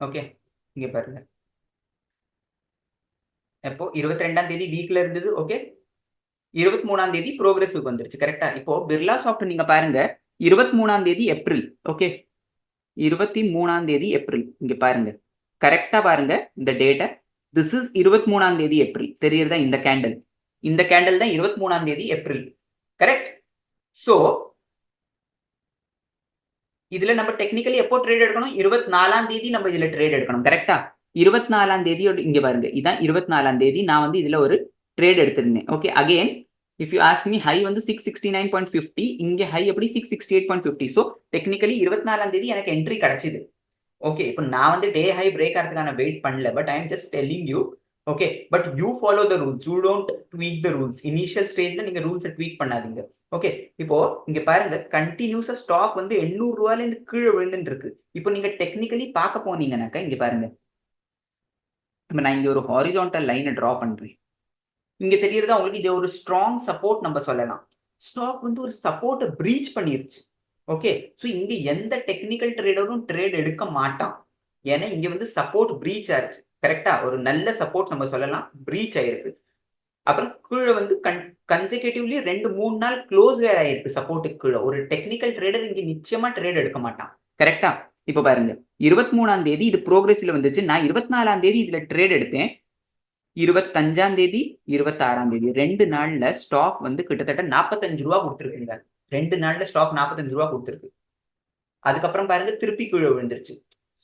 ஓகே, இங்க பாருங்க. எப்போ 22ஆம் தேதி வீக்ல இருந்தது. ஓகே, 23ஆம் தேதி ப்ரோக்ரசிவ் வந்துருச்சு. கரெக்டா. இப்போ பிர்லா சாஃப்ட் நீங்க பாருங்க 23ஆம் தேதி ஏப்ரல். ஓகே, 23ஆம் தேதி ஏப்ரல் இங்க பாருங்க. கரெக்டா பாருங்க இந்த டேட்டை. திஸ் இஸ் 23ஆம் தேதி ஏப்ரல். தெரியுறதா? இந்த கேண்டில், இந்த கேண்டில் தான் 23ஆம் தேதி ஏப்ரல். கரெக்ட். சோ இதுல நம்ம டெக்னிக்கலி எப்போ ட்ரேட் எடுக்கணும்? 24ஆம் தேதி நம்ம இதுல ட்ரேட் எடுக்கணும். கரெக்டா? 24ஆம் தேதியோட இங்க பாருங்க, இதான் 24ஆம் தேதி நான் வந்து இதுல ஒரு ட்ரேட் எடுத்திருந்தேன். Okay, again if you ask me, high வந்து 669.50, இங்க ஹை எப்படி 668.50. ஸோ டெக்னிக்கலி 24ஆம் தேதி எனக்கு என்ட்ரி கிடைச்சிது. ஓகே, இப்போ நான் வந்து டே ஹை பிரேக் ஆகிறதுக்கான வெயிட் பண்ணல. But I am just telling you. Okay, but you follow the rules, you don't tweak the rules. Initial ஸ்டேஜ்ல நீங்க ரூல்ஸை ட்வீக் பண்ணாதீங்க. ஓகே, இப்போ இங்க பாருங்க கண்டினியூஸா ஸ்டாக் வந்து 800 ரூபாயில இருந்து கீழே விழுந்துட்டு இருக்கு. இப்போ நீங்க டெக்னிக்கலி பார்க்க போனீங்கன்னாக்கா இங்க பாருங்க, இப்போ நான் இங்க ஒரு ஹாரிசான்டல் லைனை டிரா பண்றேன். இங்க தெரியறதா உங்களுக்கு? இது ஒரு ஸ்ட்ராங் சப்போர்ட் நம்ம சொல்லலாம். ஸ்டாக் வந்து ஒரு சப்போர்ட்டை பிரீச் பண்ணிருச்சு. ஓகே, ஸோ இங்க எந்த டெக்னிக்கல் ட்ரேடரும் ட்ரேட் எடுக்க மாட்டான். ஏன்னா இங்க வந்து சப்போர்ட் பிரீச் ஆயிருச்சு. கரெக்டா? ஒரு நல்ல சப்போர்ட் நம்ம சொல்லலாம், பிரீச் ஆயிருக்கு. அப்புறம் கீழே வந்து கன்சிகூட்டிவ்லி 2-3 நாள் க்ளோஸ் வேற ஆயிருக்கு சப்போர்ட்டுக்கு கீழே. ஒரு டெக்னிக்கல் ட்ரேடர் இங்க நிச்சயமா ட்ரேட் எடுக்க மாட்டான். கரெக்டா? இப்ப பாருங்க 23ஆம் தேதி இது ப்ரோக்ரஸ்ல வந்துச்சு. நான் 24ஆம் தேதி இதுல ட்ரேட் எடுத்தேன். 25ஆம் தேதி 26ஆம் தேதி 2 நாள்ல ஸ்டாக் வந்து கிட்டத்தட்ட 45 ரூபா கொடுத்துருக்குங்க. 2 நாள்ல ஸ்டாக் 45 ரூபா கொடுத்துருக்கு. அதுக்கப்புறம் பாருங்க திருப்பி கீழே விழுந்துருச்சு.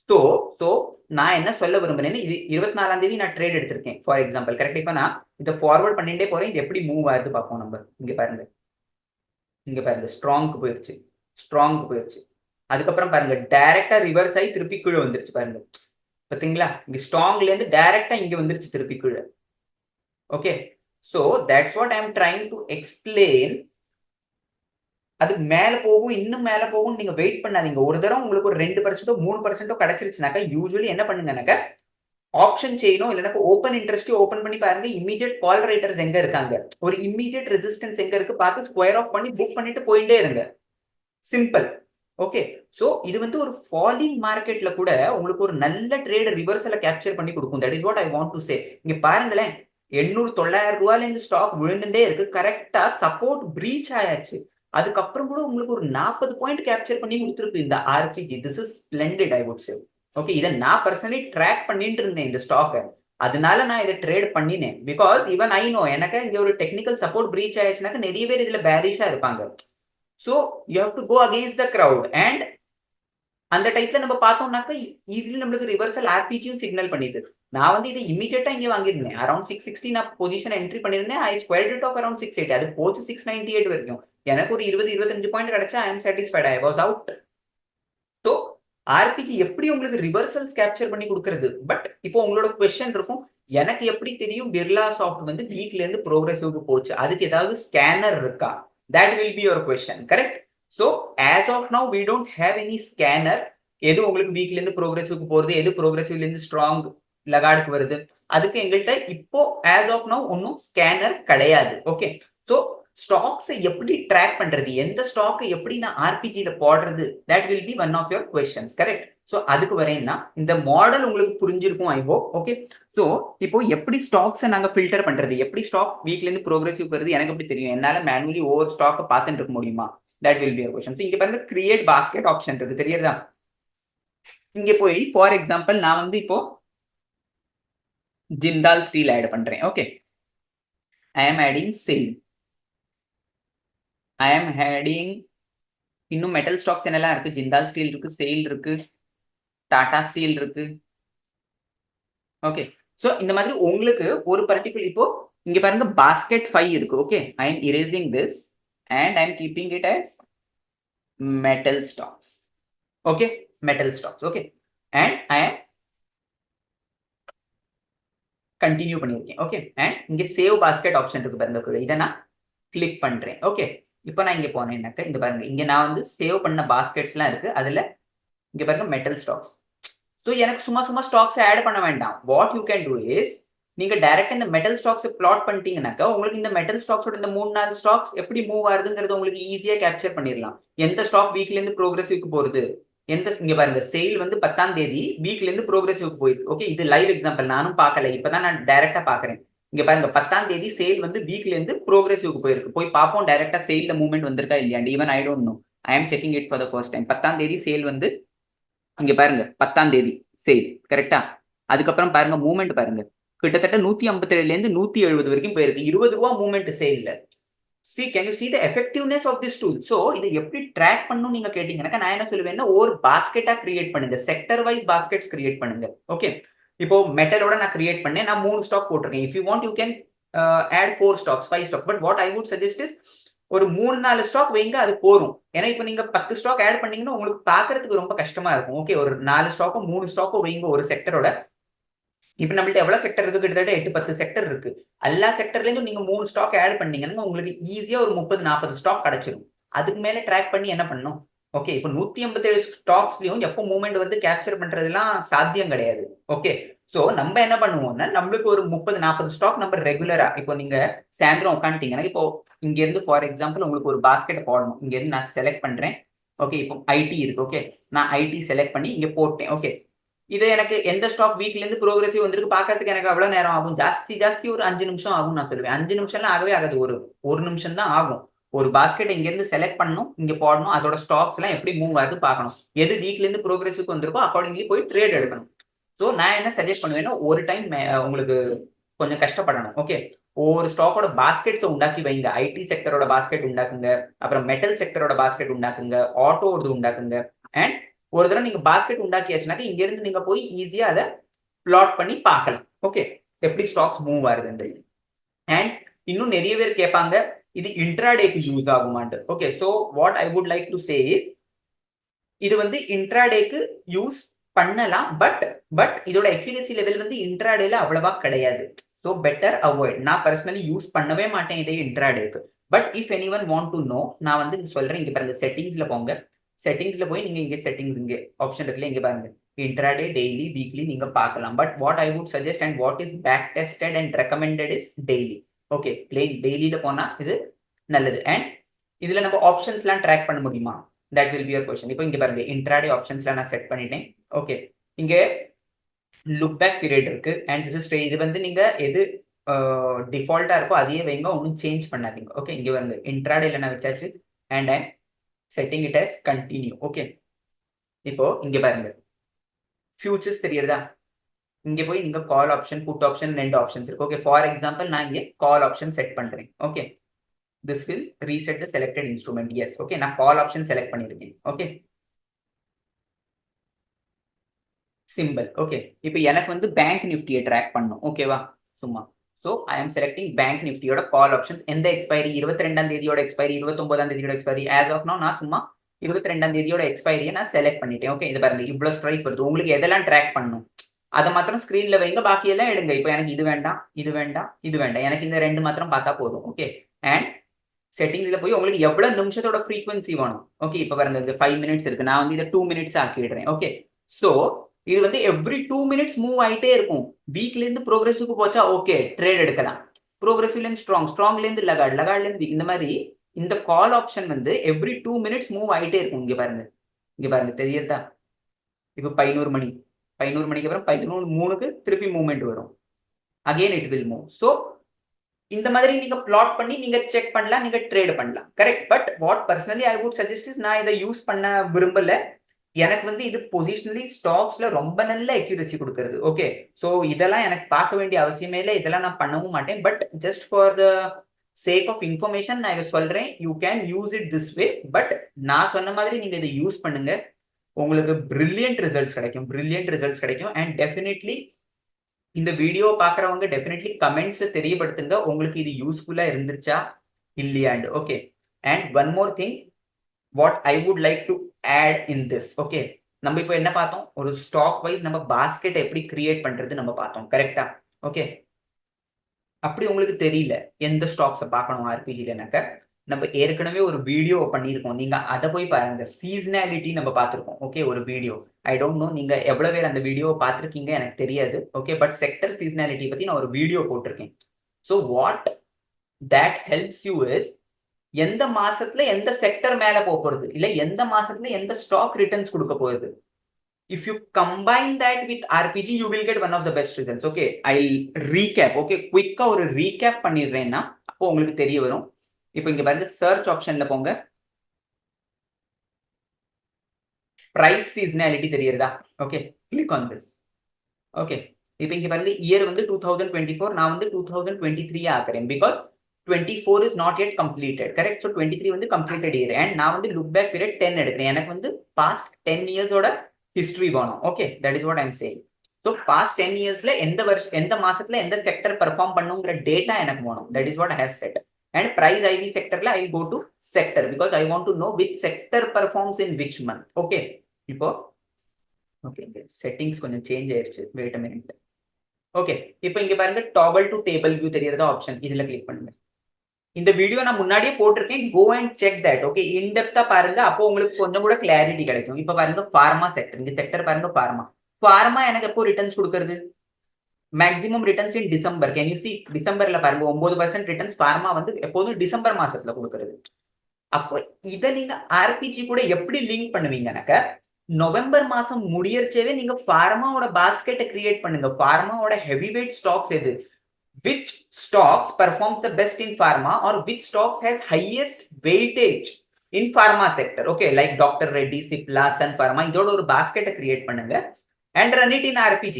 ஸோ ஸோ நான் என்ன சொல்ல விரும்புறேன்னு, இது 24ஆம் தேதி நான் ட்ரேட் எடுத்திருக்கேன் ஃபார் எக்ஸாம்பிள். கரெக்ட். இப்போ நான் இதை ஃபார்வர்ட் பண்ணிட்டே போறேன். இது எப்படி மூவ் ஆகுது பார்ப்போம் நம்ம. இங்க பாருங்க, இங்க பாருங்க ஸ்ட்ராங்க்கு போயிருச்சு, ஸ்ட்ராங்க்கு போயிருச்சு. அதுக்கப்புறம் பாருங்க டைரக்டா ரிவர்ஸ் ஆகி திருப்பி கீழே வந்துருச்சு. பாருங்க பாத்தீங்களா? இங்க ஸ்ட்ராங்ல இருந்து டைரக்டா இங்க வந்துருச்சு திருப்பி கீழே. Okay, so that's what I am trying to explain. அது மேல போகும், இன்னும் மேல போகும். நீங்க வெயிட் பண்ணாதீங்க. ஒரு தடவை உங்களுக்கு ஒரு 2% 3% கிடைச்சிருச்சுனாக்கா யூசுவலி என்ன பண்ணுங்கனாக்கா, ஆப்ஷன் செயினோ இல்லைனா ஓப்பன் இன்ட்ரெஸ்ட் ஓபன் பண்ணி பாருங்க. இமீடியட் கால் ரைட்டர்ஸ் எங்க இருக்காங்க, ஒரு இமீடியட் ரெசிஸ்டன்ஸ் எங்க இருக்கு பார்த்து ஸ்கொயர் ஆஃப் பண்ணி புக் பண்ணிட்டு போயிட்டே இருங்க. சிம்பிள். ஓகே, சோ இது வந்து ஒரு ஃபாலிங் மார்க்கெட்ல கூட உங்களுக்கு ஒரு நல்ல ட்ரேட் ரிவர்சல கேப்சர் பண்ணி கொடுக்கும். That is what I want to say. இங்க பாருங்களேன், 800-900 ரூபாயில இருந்து ஸ்டாக் விழுந்துட்டே இருக்கு. கரெக்டா சப்போர்ட் பிரீச் ஆயாச்சு. அதுக்கப்புறம் கூட உங்களுக்கு ஒரு 40 பாயிண்ட் கேப்சர் பண்ணி கொடுத்துருக்கு இந்த RPG. This is splendid I would say. Okay, இதை நான் பர்சனலி ட்ராக் பண்ணிட்டு இருந்தேன் இந்த ஸ்டாக். அதனால நான் இதை ட்ரேட் பண்ணினேன். பிகாஸ் ஈவன் ஐ நோ எனக்கு இங்க ஒரு டெக்னிக்கல் சப்போர்ட் பிரீச் ஆயிடுச்சுனாக்க நிறைய பேர் இதுல பேரிஷா இருப்பாங்க. So you have to go against the crowd. And அந்த டைத்துல நம்ம பார்த்தோம்னாக்க ஈஸிலி நம்மளுக்கு ரிவர்சல் ஆர்பிஜியும் சிக்னல் பண்ணிது. நான் வந்து இதை இமீடியட்டா இங்கே வாங்கியிருந்தேன். அரௌண்ட் 660 நான் பொசிஷன் என்ட்ரி பண்ணியிருந்தேன். ஐ ஸ்கொயர்ட் இட் ஆஃப் அரௌண்ட் 680. அது போச்சு 698 வரைக்கும். எனக்கு ஒரு 20-25 பாயிண்ட் கிடைச்சா I am satisfied. I was out. So RPG எப்படி உங்களுக்கு ரிவர்சல்ஸ் கேப்சர் பண்ணி கொடுக்கறது? பட் இப்போ உங்களோட கொஸ்டின் இருக்கும், எனக்கு எப்படி தெரியும் பிர்லா சாஃப்ட் வந்து வீக்ல இருந்து ப்ரோக்ரசிவ்க்கு போச்சு? அதுக்கு ஏதாவது ஸ்கேனர் இருக்கா? That will be your question. Correct. So as of now we don't have any scanner. எது உங்களுக்கு வீக்ல இருந்து ப்ரோக்ரசிவ்க்கு போறது, எது ப்ரோக்ரசிவ்ல இருந்து ஸ்ட்ராங் லகார்டுக்கு வருது, அதுக்கு எங்கள்கிட்ட இப்போ ஆஸ் ஆஃப் நவ் ஒன்னும் ஸ்கேனர் கிடையாது. ஓகே, ஸோ ஸ்டாக்ஸை எப்படி ட்ராக் பண்றது, எந்த ஸ்டாக்கை எப்படி நான் ஆர்பிஜியில போடுறது, that will be one of your questions. Correct. So அதுக்கு வரேன்னா இந்த மாடல் உங்களுக்கு புரிஞ்சிருக்கும் ஐ ஹோப். ஓகே. ஸோ இப்போ எப்படி ஸ்டாக்ஸை நாங்க ஃபில்டர் பண்றது, எப்படி ஸ்டாக் வீக்ல இருந்து ப்ரோக்ரஸிவ் வருது எனக்கு எப்படி தெரியும், என்னால மேனுவலி ஒவ்வொரு ஸ்டாக்கை பார்த்துட்டு இருக்க முடியுமா, தட் வில் பி கொஸ்டின். இங்க பாருங்க கிரியேட் பாஸ்கெட் ஆப்ஷன் இருக்கு தெரியுதா. இங்க போய் ஃபார் எக்ஸாம்பிள் நான் வந்து இப்போ ஜிந்தால் ஸ்டீல் ஆட் பண்றேன். ஓகே, ஐ ஆம் ஆடிங் சேல், ஐ ஆம் ஆடிங் இன்னும் மெட்டல் ஸ்டாக்ஸ் என்னெல்லாம் இருக்கு, ஜிந்தால் ஸ்டீல் இருக்கு, சேல் இருக்கு, டாடா ஸ்டீல் இருக்கு. ஓகே. சோ இந்த மாதிரி உங்களுக்கு ஒரு பர்டிகுலர் இப்போ இங்க பாருங்க பாஸ்கெட் 5 இருக்கு. Okay, I am erasing this and I am keeping it as metal stocks. Okay, metal stocks. Okay, and I am continue பண்ணிருக்கேன். ஓகே, and இங்க சேவ் பாஸ்கெட் ஆப்ஷன் இருக்கு பாருங்க, இதை நான் கிளிக் பண்றேன். ஓகே, இப்போ நான் இங்க போனேன்னாக்க இந்த பாருங்க இங்க நான் வந்து சேவ் பண்ண பாஸ்கெட்ஸ்லாம் இருக்கு. அதுல இங்க பாருங்க மெட்டல் ஸ்டாக்ஸ். ஸோ எனக்கு சும்மா சும்மா ஸ்டாக்ஸ் ஆட் பண்ண வேண்டாம். What you can do is நீங்க டைரக்டா இந்த மெட்டல் ஸ்டாக்ஸ் பிளாட் பண்ணிட்டீங்கன்னாக்கா உங்களுக்கு இந்த மெட்டல் ஸ்டாக்ஸோட இந்த 3-4 ஸ்டாக்ஸ் எப்படி மூவ் ஆகுதுங்கிறது உங்களுக்கு ஈஸியா கேப்சர் பண்ணிடலாம். எந்த ஸ்டாக் வீக்ல இருந்து ப்ரோக்ரஸிவ்க்கு போறது, எந்த இங்க பாருங்க சேல் வந்து 10ஆம் தேதி வீக்ல இருந்து ப்ரோக்ரஸிவ்க்கு போயிருக்கு. ஓகே, இது லைவ் எக்ஸாம்பிள், நானும் பார்க்கல, இப்பதான் நான் டைரக்டா பாக்குறேன். இங்க பாருங்க 10ஆம் தேதி சேல் வந்து வீக்ல இருந்து ப்ரோக்ரஸிவ்க்கு போயிருக்கு. போய் பார்ப்போம் டைரக்டா சேல்ல மூவ்மெண்ட் வந்திருக்கா இல்லையா. ஈவன் ஐ டோன்ட் நோ, ஐ ஆம் checking it for the first time. 10ஆம் தேதி சேல் வந்து இங்க பாருங்க 10ஆம் தேதி சேல் கரெக்டா. அதுக்கப்புறம் பாருங்க மூவ்மெண்ட் பாருங்க கிட்டத்தட்ட 157ல இருந்து 170 வரைக்கும் போயிருக்கு. 20 ரூபா movement சேல்ல. See, can you see the effectiveness of this tool? So இதை எப்படி ட்ராக் பண்ணணும் நீங்க கேட்டீங்கன்னா நான் என்ன சொல்லுவேன்னா ஒரு பாஸ்கெட்டா கிரியேட் பண்ணுங்க, செக்டர் வைஸ் பாஸ்கெட்ஸ் கிரியேட் பண்ணுங்க. ஓகே, இப்போ மெட்டலோட நான் கிரியேட் பண்ணேன், நான் 3 ஸ்டாக் போட்டிருக்கேன். If you want you can add 4 stocks 5 stock, but what I would suggest is ஒரு 3-4 ஸ்டாக் வைங்க, அது போரும். ஏன்னா இப்போ நீங்க 10 ஸ்டாக் ஆட் பண்ணீங்கன்னா உங்களுக்கு பாக்குறதுக்கு ரொம்ப கஷ்டமா இருக்கும். ஓகே, ஒரு 4 ஸ்டாக்கோ 3 ஸ்டாக்கோ வைங்க ஒரு செக்டரோட. இப்ப நம்மள்ட்ட எவ்வளவு செக்டர் இருக்கு, கிட்டத்தட்ட 8-10 செக்டர் இருக்கு. எல்லா செக்டர்ல இருந்து நீங்க 3 ஸ்டாக் ஆட் பண்ணீங்கன்னா உங்களுக்கு ஈஸியா ஒரு 30-40 ஸ்டாக் கிடைச்சிடும். அதுக்கு மேல ட்ராக் பண்ணி என்ன பண்ணும். ஓகே, இப்போ 157 ஸ்டாக்ஸ்லயும் எப்போ மூவ்மெண்ட் வந்து கேப்சர் பண்றதுலாம் சாத்தியம் கிடையாது. ஓகே, சோ நம்ம என்ன பண்ணுவோம்னா நம்மளுக்கு ஒரு 30-40 ஸ்டாக் நம்ம ரெகுலரா, இப்போ நீங்க சாயந்தரம் உட்காந்துட்டீங்கன்னா இப்போ இங்க இருந்து ஃபார் எக்ஸாம்பிள் உங்களுக்கு ஒரு பாஸ்கெட் போடணும். இங்க இருந்து நான் செலக்ட் பண்றேன். ஓகே, இப்போ ஐடி இருக்கு. ஓகே, நான் ஐடி செலக்ட் பண்ணி இங்க போட்டேன். ஓகே, இது எனக்கு எந்த ஸ்டாக் வீக்ல இருந்து ப்ரோக்ரஸிவ் வந்திருக்கு பாக்கிறதுக்கு எனக்கு எவ்வளவு நேரம் ஆகும், ஜாஸ்தி ஒரு 5 நிமிஷம் ஆகும் நான் சொல்லுவேன். 5 நிமிஷம்லாம் ஆகவே ஆகாது, ஒரு நிமிஷம் தான் ஆகும். ஒரு பாஸ்கெட் இங்க இருந்து செலக்ட் பண்ணணும், இங்க போடணும், அதோட ஸ்டாக்ஸ் எல்லாம் எப்படி மூவ் ஆகுது பார்க்கணும், எது வீக்ல இருந்து ப்ரோக்ரஸிவ்க்கு வந்திருக்கோ அக்கார்டிங்லி போய் ட்ரேட் எடுக்கணும். ஸோ நான் என்ன சஜஸ்ட் பண்ணுவேன்னா ஒரு டைம் உங்களுக்கு கொஞ்சம் கஷ்டப்படணும். ஓகே, ஒவ்வொரு ஸ்டாக்கோட பாஸ்கெட்ஸை உண்டாக்கி வைங்க. ஐடி செக்டரோட பாஸ்கெட் உண்டாக்குங்க, அப்புறம் மெட்டல் செக்டரோட பாஸ்கெட் உண்டாக்குங்க, ஆட்டோவோட உண்டாக்குங்க. அண்ட் ஒரு தடவை நீங்க பாஸ்கெட் உண்டாக்கியாச்சுனாக்க இங்க இருந்து நீங்க போய் ஈஸியா அதை பிளாட் பண்ணி பார்க்கலாம். ஓகே, எப்படி ஸ்டாக்ஸ் மூவ் ஆகுதுன்றது. அண்ட் இன்னும் நிறைய பேர் கேட்பாங்க இது இன்ட்ராடேக்கு யூஸ் ஆகுமான்ட்டு. Okay, so what I would like to say இது வந்து இன்ட்ராடேக்கு யூஸ் பண்ணலாம், பட் இதோட அக்யூரசி லெவல் வந்து இன்ட்ராடேல அவ்வளவா கிடையாது. So better avoid. நான் பர்சனலி யூஸ் பண்ணவே மாட்டேன் இதை இன்ட்ராடேக்கு. But if any one want to know, நான் வந்து சொல்றேன். இங்க பாருங்க செட்டிங்ஸ்ல போங்க. செட்டிங்ஸ்ல போய் நீங்க இங்க செட்டிங்ஸ் இங்க ஆப்ஷன் இருக்குல்ல, இங்க பாருங்க இன்ட்ராடே, டெய்லி, வீக்லி நீங்க பார்க்கலாம். But what I would suggest and what is back tested and recommended is daily. Okay, plain டெய்லியில போனா இது நல்லது. அண்ட் இதுல நம்ம ஆப்ஷன்ஸ்லாம் ட்ராக் பண்ண முடியுமா, that will be your question. இப்போ இங்க பாருங்க இன்ட்ராடே ஆப்ஷன்ஸ்லாம் நான் செட் பண்ணிட்டேன். ஓகே, இங்க லுக் பேக் பீரியட் இருக்கு. அண்ட் திஸ் இஸ் இது வந்து நீங்க எது டிஃபால்ட்டா இருக்கோ அதையே வைங்க, ஒன்றும் சேஞ்ச் பண்ணாதீங்க. ஓகே, இங்க வந்து இன்ட்ராடேல நான் வச்சாச்சு. And I setting it as continue. Okay, இப்போ இங்க பாருங்க ஃபியூச்சர்ஸ் தெரியுறதா. இங்க போய் நீங்க call option, put option, 2 options இருக்கு. ஓகே, ஃபார் எக்ஸாம்பிள் நான் இங்க கால் ஆப்ஷன் செட் பண்றேன். Okay, this will reset the selected instrument. Yes, okay, நான் call option select பண்ணிருக்கேன். Okay, simple. ஓகே, இப்போ எனக்கு வந்து பேங்க் நிஃப்டியை ட்ராக் பண்ணும். ஓகேவா, சும்மா. ஸோ ஐ ஆம் செலக்டிங் பேங்க் நிஃப்டியோட கால் ஆப்ஷன்ஸ். எந்த எக்ஸ்பைரி, 22ஆம் தேதியோட எக்ஸ்பைரி, 29ஆம் தேதியோட எக்ஸ்பைரி. ஆஸ் ஆஃப் நோ நான் சும்மா 22ஆம் தேதியோட எக்ஸ்பைரியை நான் செலக்ட் பண்ணிட்டேன். ஓகே, இது பாருங்க இவ்வளவு ஸ்ட்ரைக் வருது. உங்களுக்கு எதெல்லாம் ட்ராக் பண்ணும் அதை மாத்திரம் ஸ்கிரீன்ல வைங்க, பாக்கி எல்லாம் எடுங்க. இப்போ எனக்கு இது வேண்டாம், இது வேண்டாம், இது வேண்டாம், எனக்கு இந்த 2 மாத்திரம் பார்த்தா போதும். ஓகே, அண்ட் செட்டிங்ஸ்ல போய் உங்களுக்கு எவ்வளவு நிமிஷத்தோட ஃப்ரீக்வன்சி வேணும். ஓகே, இப்போ பாருங்க இது 5 மினிட்ஸ் இருக்கு, நான் வந்து இதை 2 மினிட்ஸ் ஆக்கிடுறேன். ஓகே, சோ இது வந்து எவ்ரி 2 மினிட்ஸ் மூவ் ஆயிட்டே இருக்கும். வீக்ல இருந்து ப்ரோக்ரஸுக்கு போச்சா ஓகே ட்ரேட் எடுக்கலாம். ப்ரோக்ரஸிவ்ல இருந்து ஸ்ட்ராங்ல இருந்து லகார்ட்ல இருந்து இந்த மாதிரி இந்த கால் ஆப்ஷன் வந்து எவ்ரி 2 மினிட்ஸ் மூவ் ஆயிட்டே இருக்கும். இங்க பாருங்க தெரியுதா? இப்போ 11 மணி 11 மணிக்கு அப்புறம் 11:03க்கு திருப்பி மூவ்மெண்ட் வரும். Again it will move. So இந்த மாதிரி நீங்க பிளாட் பண்ணி நீங்க செக் பண்ணலாம், நீங்க ட்ரேட் பண்ணலாம். Correct. But what personally I would suggest is, நான் இதை யூஸ் பண்ண விரும்பல. எனக்கு வந்து இது பொசிஷனலி ஸ்டாக்ஸ்ல ரொம்ப நல்ல அக்யூரசி கொடுக்கறது. ஓகே, ஸோ இதெல்லாம் எனக்கு பார்க்க வேண்டிய அவசியமே இல்லை, இதெல்லாம் நான் பண்ணவும் மாட்டேன். But just for the sake of information நான் இதை சொல்றேன். You can use it this way. But நான் சொன்ன மாதிரி நீங்க இதை யூஸ் பண்ணுங்க, உங்களுக்கு பிரில்லியன்ட் ரிசல்ட்ஸ் கிடைக்கும். அண்ட் டெஃபினெட்லி இந்த வீடியோ பாக்குறவங்க டெஃபினெட்லி கமெண்ட்ஸ் தெரியப்படுத்துங்க, உங்களுக்கு இது யூஸ்ஃபுல்லா இருந்துச்சா இல்லையாண்டு. Okay, and one more thing what I would like to add in this. Okay, நம்ம இப்போ என்ன பார்த்தோம், ஒரு ஸ்டாக் வைஸ் நம்ம பாஸ்கெட் எப்படி கிரியேட் பண்றது நம்ம பார்த்தோம். கரெக்டா? ஓகே, அப்படி உங்களுக்கு தெரியல எந்த ஸ்டாக்ஸை பார்க்கணும் ஆர்பிஜிலனாக்க, நம்ம ஏற்கனவே ஒரு வீடியோ பண்ணியிருக்கோம், நீங்க அதை போய் பாருங்க. சீசனாலிட்டி நம்ம பார்த்துருக்கோம். ஓகே, ஒரு வீடியோ. ஐ டோன்ட் நோ நீங்க எவ்வளவு பேர் அந்த வீடியோவை பார்த்துருக்கீங்க எனக்கு தெரியாது. ஓகே, பட் செக்டர் சீசனாலிட்டி பத்தி நான் ஒரு வீடியோ போட்டிருக்கேன். So what that helps you is, எந்த மாசத்துல எந்த செக்டர் மேல போறது, இல்ல எந்த மாசத்துல எந்த ஸ்டாக் ரிட்டர்ன்ஸ் கொடுக்க போகுது. If you combine that with RPG, you will get one of the best results. Okay, I'll recap. Okay, quick-ஆ ஒரு recap பண்ணிடுறேன்னா அப்போ உங்களுக்கு தெரிய வரும். இப்போ இங்க பாருங்க, சர்ச் ஆப்ஷன்ல போங்க, பிரைஸ் சீசனாலிட்டி தெரியுதா? Okay, click on this. Okay, இப்போ இங்க பாருங்க, இயர் வந்து 2024, நான் வந்து 2023 ஆக்குறேன். Because 24 is not yet completed. correct? So 23 வந்து completed year. and நான் வந்து look back period 10 எடுக்கிறேன். எனக்கு வந்து past 10 years ஓட history வேணும். Okay, that is what I'm saying. So past 10 yearsல எந்த மாசத்துல எந்த செக்டர் பெர்ஃபார்ம் பண்ணுங்கிற டேட்டா எனக்கு வேணும். that is what I have set. and price IV sectorல I go to sector because I want to know which sector performs in which month. Okay, இப்போ okay, settings கொஞ்சம் change ஆயிருச்சு. Wait a minute. Okay, இப்போ இங்க பாருங்க, toggle to table view தெரியறதா option, இதுல click பண்ணுங்க. இந்த வீடியோ நான் முன்னாடியே போட்டிருக்கேன், go and check that. Okay, இன்டெப்தா பாருங்க, அப்போ உங்களுக்கு கொஞ்சம் கூட கிளாரிட்டி கிடைக்கும். இப்ப பாருங்க, ஃபார்மா செக்டர், இந்த செக்டர் பாருங்க, ஃபார்மா எனக்கு எப்போ ரிட்டர்ன்ஸ் கொடுக்கறது, maximum returns in December. Can you see? டிசம்பர்ல பாருங்க 9% ரிட்டர்ன்ஸ் ஃபார்மா வந்து எப்போதும் டிசம்பர் மாசத்துல கொடுக்கறது. அப்போ இதை நீங்க ஆர்பிஜி கூட எப்படி லிங்க் பண்ணுவீங்கன்னாக்க, நவம்பர் மாசம் முடியறச்சவே நீங்க ஃபார்மாவோட பாஸ்கெட்டை கிரியேட் பண்ணுங்க. ஃபார்மாவோட ஹெவி வெயிட் ஸ்டாக்ஸ் எது, which stocks performs the best in pharma, or which stocks has highest weightage in pharma sector. Okay, like Dr. Reddy, Cipla, Sun Pharma, இதோட ஒரு பாஸ்கெட்டை கிரியேட் பண்ணுங்க and run it in RPG.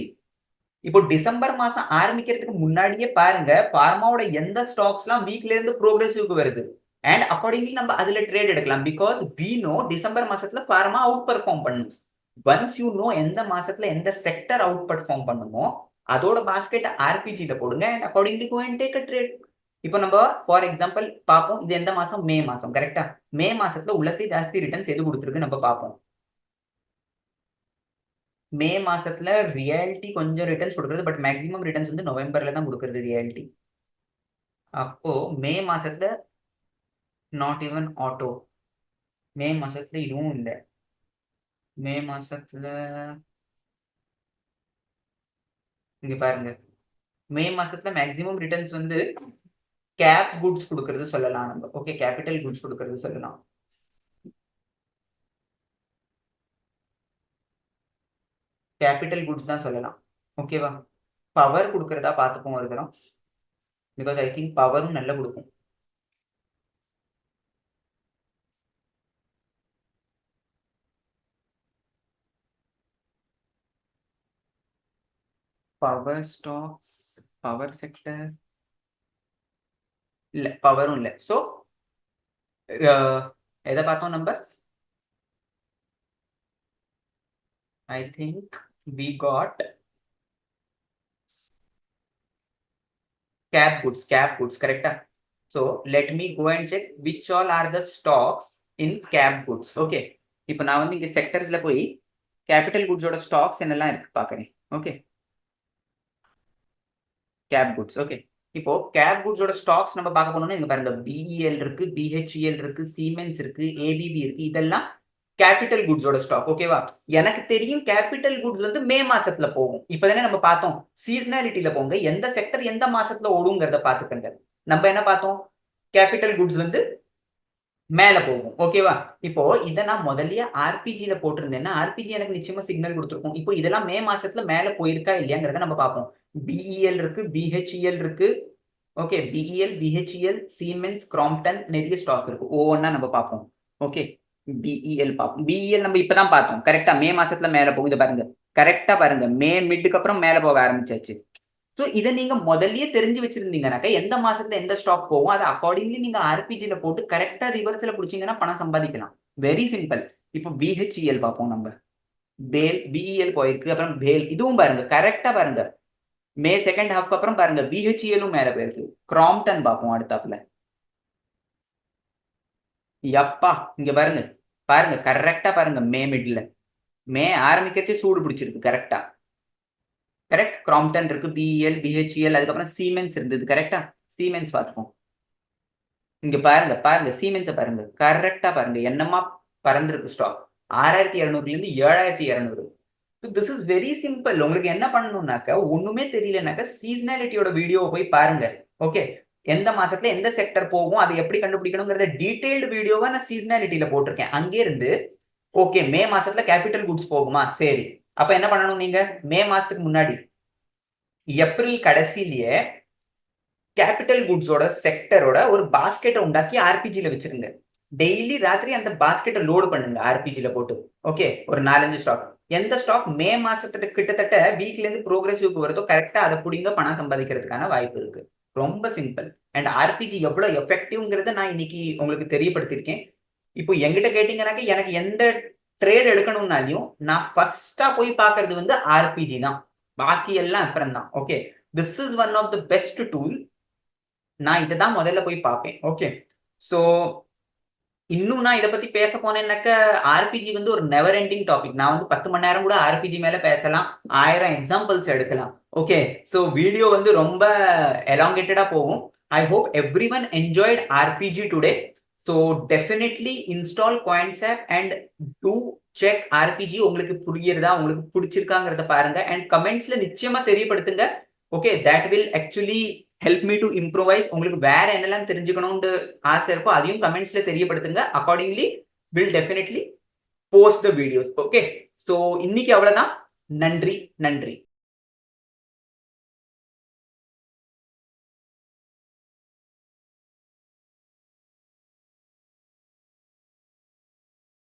இப்போ December மாசம் ஆரம்பிக்கிறதுக்கு முன்னாடியே பாருங்க, பார்மாவோட எந்த ஸ்டாக்ஸ்லாம் வீக்ல இருந்து ப்ரோக்ரஸிவ்க்கு வருது, அண்ட் அக்கார்டிங்லி நம்ம அதுல ட்ரேட் எடுக்கலாம். பிகாஸ் we know டிசம்பர் மாசத்துல பார்மா அவுட் பெர்ஃபார்ம் பண்ணும். ஒன்ஸ் யூ நோ எந்த மாசத்துல எந்த செக்டர் அவுட் பெர்ஃபார்ம் பண்ணுமோ அதோட பாஸ்கெட் ஆர்பிஜில போடுங்க and accordingly go and take a trade. இப்போ நம்ம ஃபார் எக்ஸாம்பிள் பார்ப்போம், இது எந்த மாசம், மே மாசம். கரெக்டா? மே மாசத்துல உள்ளசி ஜாஸ்தி ரிட்டர்ன்ஸ் எது கொடுத்துருக்கு நம்ம பார்ப்போம். மே மாசத்துல ரியாலிட்டி கொஞ்சம் ரிட்டர்ன்ஸ் கொடுக்குறது, பட் மேக்ஸிமம் ரிட்டர்ன்ஸ் வந்து நவம்பர்ல தான் கொடுக்குறது ரியாலிட்டி. அப்போ மே மாசத்துல நாட் ஈவன் ஆட்டோ, மே மாசத்துல இதுவும் இல்லை. மே மாசத்துல இங்க பாருங்க, மே மாசத்துல மேக்ஸிமம் ரிட்டர்ன்ஸ் வந்து கேப் குட்ஸ் கொடுக்கறது சொல்லலாம் நம்ம. ஓகே, கேபிட்டல் குட்ஸ் கொடுக்கறது சொல்லலாம். கேபிட்டல் குட்ஸ் தான் சொல்லலாம். ஓகேவா? பவர் கொடுக்கறதா பார்த்துப்போம் ஒரு தரம், பிகாஸ் ஐ திங்க் பவரும் நல்லா கொடுக்கும். பவர் ஸ்டாக்ஸ், பவர் செக்டர் இல்ல, பவரும் இல்லை. ஸோ எதை பார்த்தோம் நம்ம? I think we got cap goods. கரெக்டா? so let me go and check which all are the stocks in cap goods. Okay, இப்போ நான் வந்து இங்க செக்டர்ஸ்ல போய் கேபிட்டல் குட்ஸோட ஸ்டாக்ஸ் என்னெல்லாம் இருக்கு பாக்குறேன். Okay, cap goods. ஓகே, இப்போ கேப் குட்ஸோட ஸ்டாக்ஸ் நம்ம பார்க்க போனோம்னா இங்க பாருங்க, பிஇஎல் இருக்கு, பிஹெச்இஎல் இருக்கு, சீமென்ஸ் இருக்கு, ஏபிபி இருக்கு. இதெல்லாம் கேபிட்டல் குட்ஸோட ஸ்டாக். ஓகேவா? எனக்கு தெரியும் கேபிட்டல் குட்ஸ் வந்து மே மாசத்துல போகும். இப்பதானே நம்ம பார்த்தோம். சீசனாலிட்டில போங்க. எந்த செக்டர் எந்த மாசத்துல ஓடுங்கிறத பாத்துக்கங்க. நம்ம என்ன பார்த்தோம்? கேபிட்டல் குட்ஸ் வந்து மேல போகும். ஓகேவா? இப்போ இத நான் முதல்லயே ஆர்பிஜில போட்டிருந்தேன்னா, ஆர்பிஜி எனக்கு நிச்சயமா சிக்னல் குடுத்திருக்கும். இப்போ இதெல்லாம் மே மாசத்துல மேல போயிருக்கா இல்லையாங்கிறத நம்ம பார்ப்போம். பிஇஎல் இருக்கு, பிஹெச்இஎல் இருக்கு. Okay. BEL, BHEL, siemens, Crompton நெறைய ஸ்டாக் இருக்கு. ஒவ்வொன்னா நம்ம பார்ப்போம். ஓகே. பிஇஎல் பார்ப்போம். பிஇஎல் நம்ம இப்பதான் பார்த்தோம். கரெக்ட்டா மே மாசத்துல மேல போகுது பாருங்க. கரெக்ட்டா பாருங்க. மே மிட்க்கு அப்புறம் மேல போக ஆரம்பிச்சாச்சு. சோ இத நீங்க முதல்லயே தெரிஞ்சு வச்சிருந்தீங்கன்னாக்கா, எந்த மாசத்துல எந்த ஸ்டாக் போகும், அத அக்கார்டிங்லி நீங்க ஆர்பிஜில போட்டு கரெக்ட்டா ரிவர்ஸ்ல புடிச்சீங்கன்னா பணம் சம்பாதிக்கலாம். Very simple. இப்போ பிஹெச்இஎல் பார்ப்போம் நம்ம. பேல், பிஇஎல் போயிருக்கு. அப்புறம் பேல். இதுவும் பாருங்க. கரெக்ட்டா பாருங்க. மே செகண்ட் ஹாஃப்க்கு அப்புறம் பாருங்க. பிஹெச்இஎலும் மேல போயிருக்கு. கிராம்ப்டன் பார்ப்போம் அடுத்தாப்புல. யப்பா! இங்க பாருங்க. பாருங்க. கரெக்ட்டா பாருங்க. மே மிட்ல. மே ஆரம்பிக்கிறச்சே சூடு பிடிச்சிருக்கு. கரெக்ட்டா. கரெக்ட். கிராம்ப்டன் இருக்கு. பிஇஎல், பிஹெச்இஎல் அதுக்கப்புறம் சீமென்ஸ் இருந்தது. கரெக்ட்டா? சீமென்ஸ் பார்த்துப்போம். இங்க பாருங்க, பாருங்க. சீமென்ஸ பாருங்க. கரெக்ட்டா பாருங்க. என்னமா பறந்திருக்கு ஸ்டாக். 6200ல இருந்து 7200. This is very simple. உங்களுக்கு என்ன பண்ணணும்னாக்க, ஒண்ணுமே தெரியலனாக்க சீசனாலிட்டியோட வீடியோவ போய் பாருங்க. ஓகே. எந்த மாசத்துல எந்த செக்டர் போகும், அதை எப்படி கண்டுபிடிக்கணும்ங்கறத டீடைல்டு வீடியோவா நான் சீசனாலிட்டில போட்டிருக்கேன். அங்கே இருந்து ஓகே மே மாசத்துல கேபிட்டல் குட்ஸ் போகுமா? சரி. அப்ப என்ன பண்ணணும் நீங்க? மே மாசத்துக்கு முன்னாடி ஏப்ரல் கடைசியிலேயே கேபிட்டல் குட்ஸோட செக்டரோட ஒரு பாஸ்கெட்டை உண்டாக்கி ஆர்பிஜில வச்சிருங்க. டெய்லி ராத்திரி அந்த பாஸ்கெட்டை லோடு பண்ணுங்க ஆர்பிஜில போட்டு. ஓகே. ஒரு 4-5 ஸ்டாக். எந்த ஸ்டாக் மே மாசத்துல கிட்டத்தட்ட வீக்ல இருந்து ப்ரோக்ரசிவ்க்கு வருதோ கரெக்டா அதை புடிங்க பணம் சம்பாதிக்கிறதுக்கான வாய்ப்பு இருக்கு. ரொம்ப சிம்பிள். அண்ட் ஆர்பிஜி எவ்வளவு எஃபெக்டிவ்ங்கிறத நான் இன்னைக்கு உங்களுக்கு தெரியப்படுத்திருக்கேன். இப்போ என்கிட்ட கேட்டீங்கன்னாக்க எனக்கு எந்த ட்ரேட் எடுக்கணும்னாலையும் நான் ஃபர்ஸ்டா போய் பாக்குறது வந்து ஆர்பிஜி தான். பாக்கி எல்லாம் அப்புறம் தான். Okay. This is one of the best tool. நான் இதை தான் முதல்ல போய் பார்ப்பேன். ஓகே. சோ இன்னும் நான் இத பத்தி பேச போனேன்னாக்க ஆர்பிஜி வந்து ஒரு நெவர் எண்டிங் டாபிக். நான் வந்து 10 மணி நேரம் கூட ஆர்பிஜி மேல பேசலாம். 1000 எக்ஸாம்பிள்ஸ் எடுக்கலாம். ஓகே. சோ வீடியோ வந்து ரொம்ப எலாங்கேட்டடா போகும். I hope everyone enjoyed RPG today. So definitely install Coinsap and do check RPG. உங்களுக்கு புரியுறதா, உங்களுக்கு பிடிச்சிருக்காங்கிறத பாருங்க அண்ட் கமெண்ட்ஸ்ல நிச்சயமா தெரியப்படுத்துங்க. Okay. That will actually help me to improvise. உங்களுக்கு வேற என்னெல்லாம் தெரிஞ்சுக்கணும்னு ஆசை இருக்கோ அதையும் கமெண்ட்ஸ்ல தெரியப்படுத்துங்க. Accordingly will definitely post the videos. Okay. So இன்னைக்கு அவ்வளவுதான். நன்றி, நன்றி.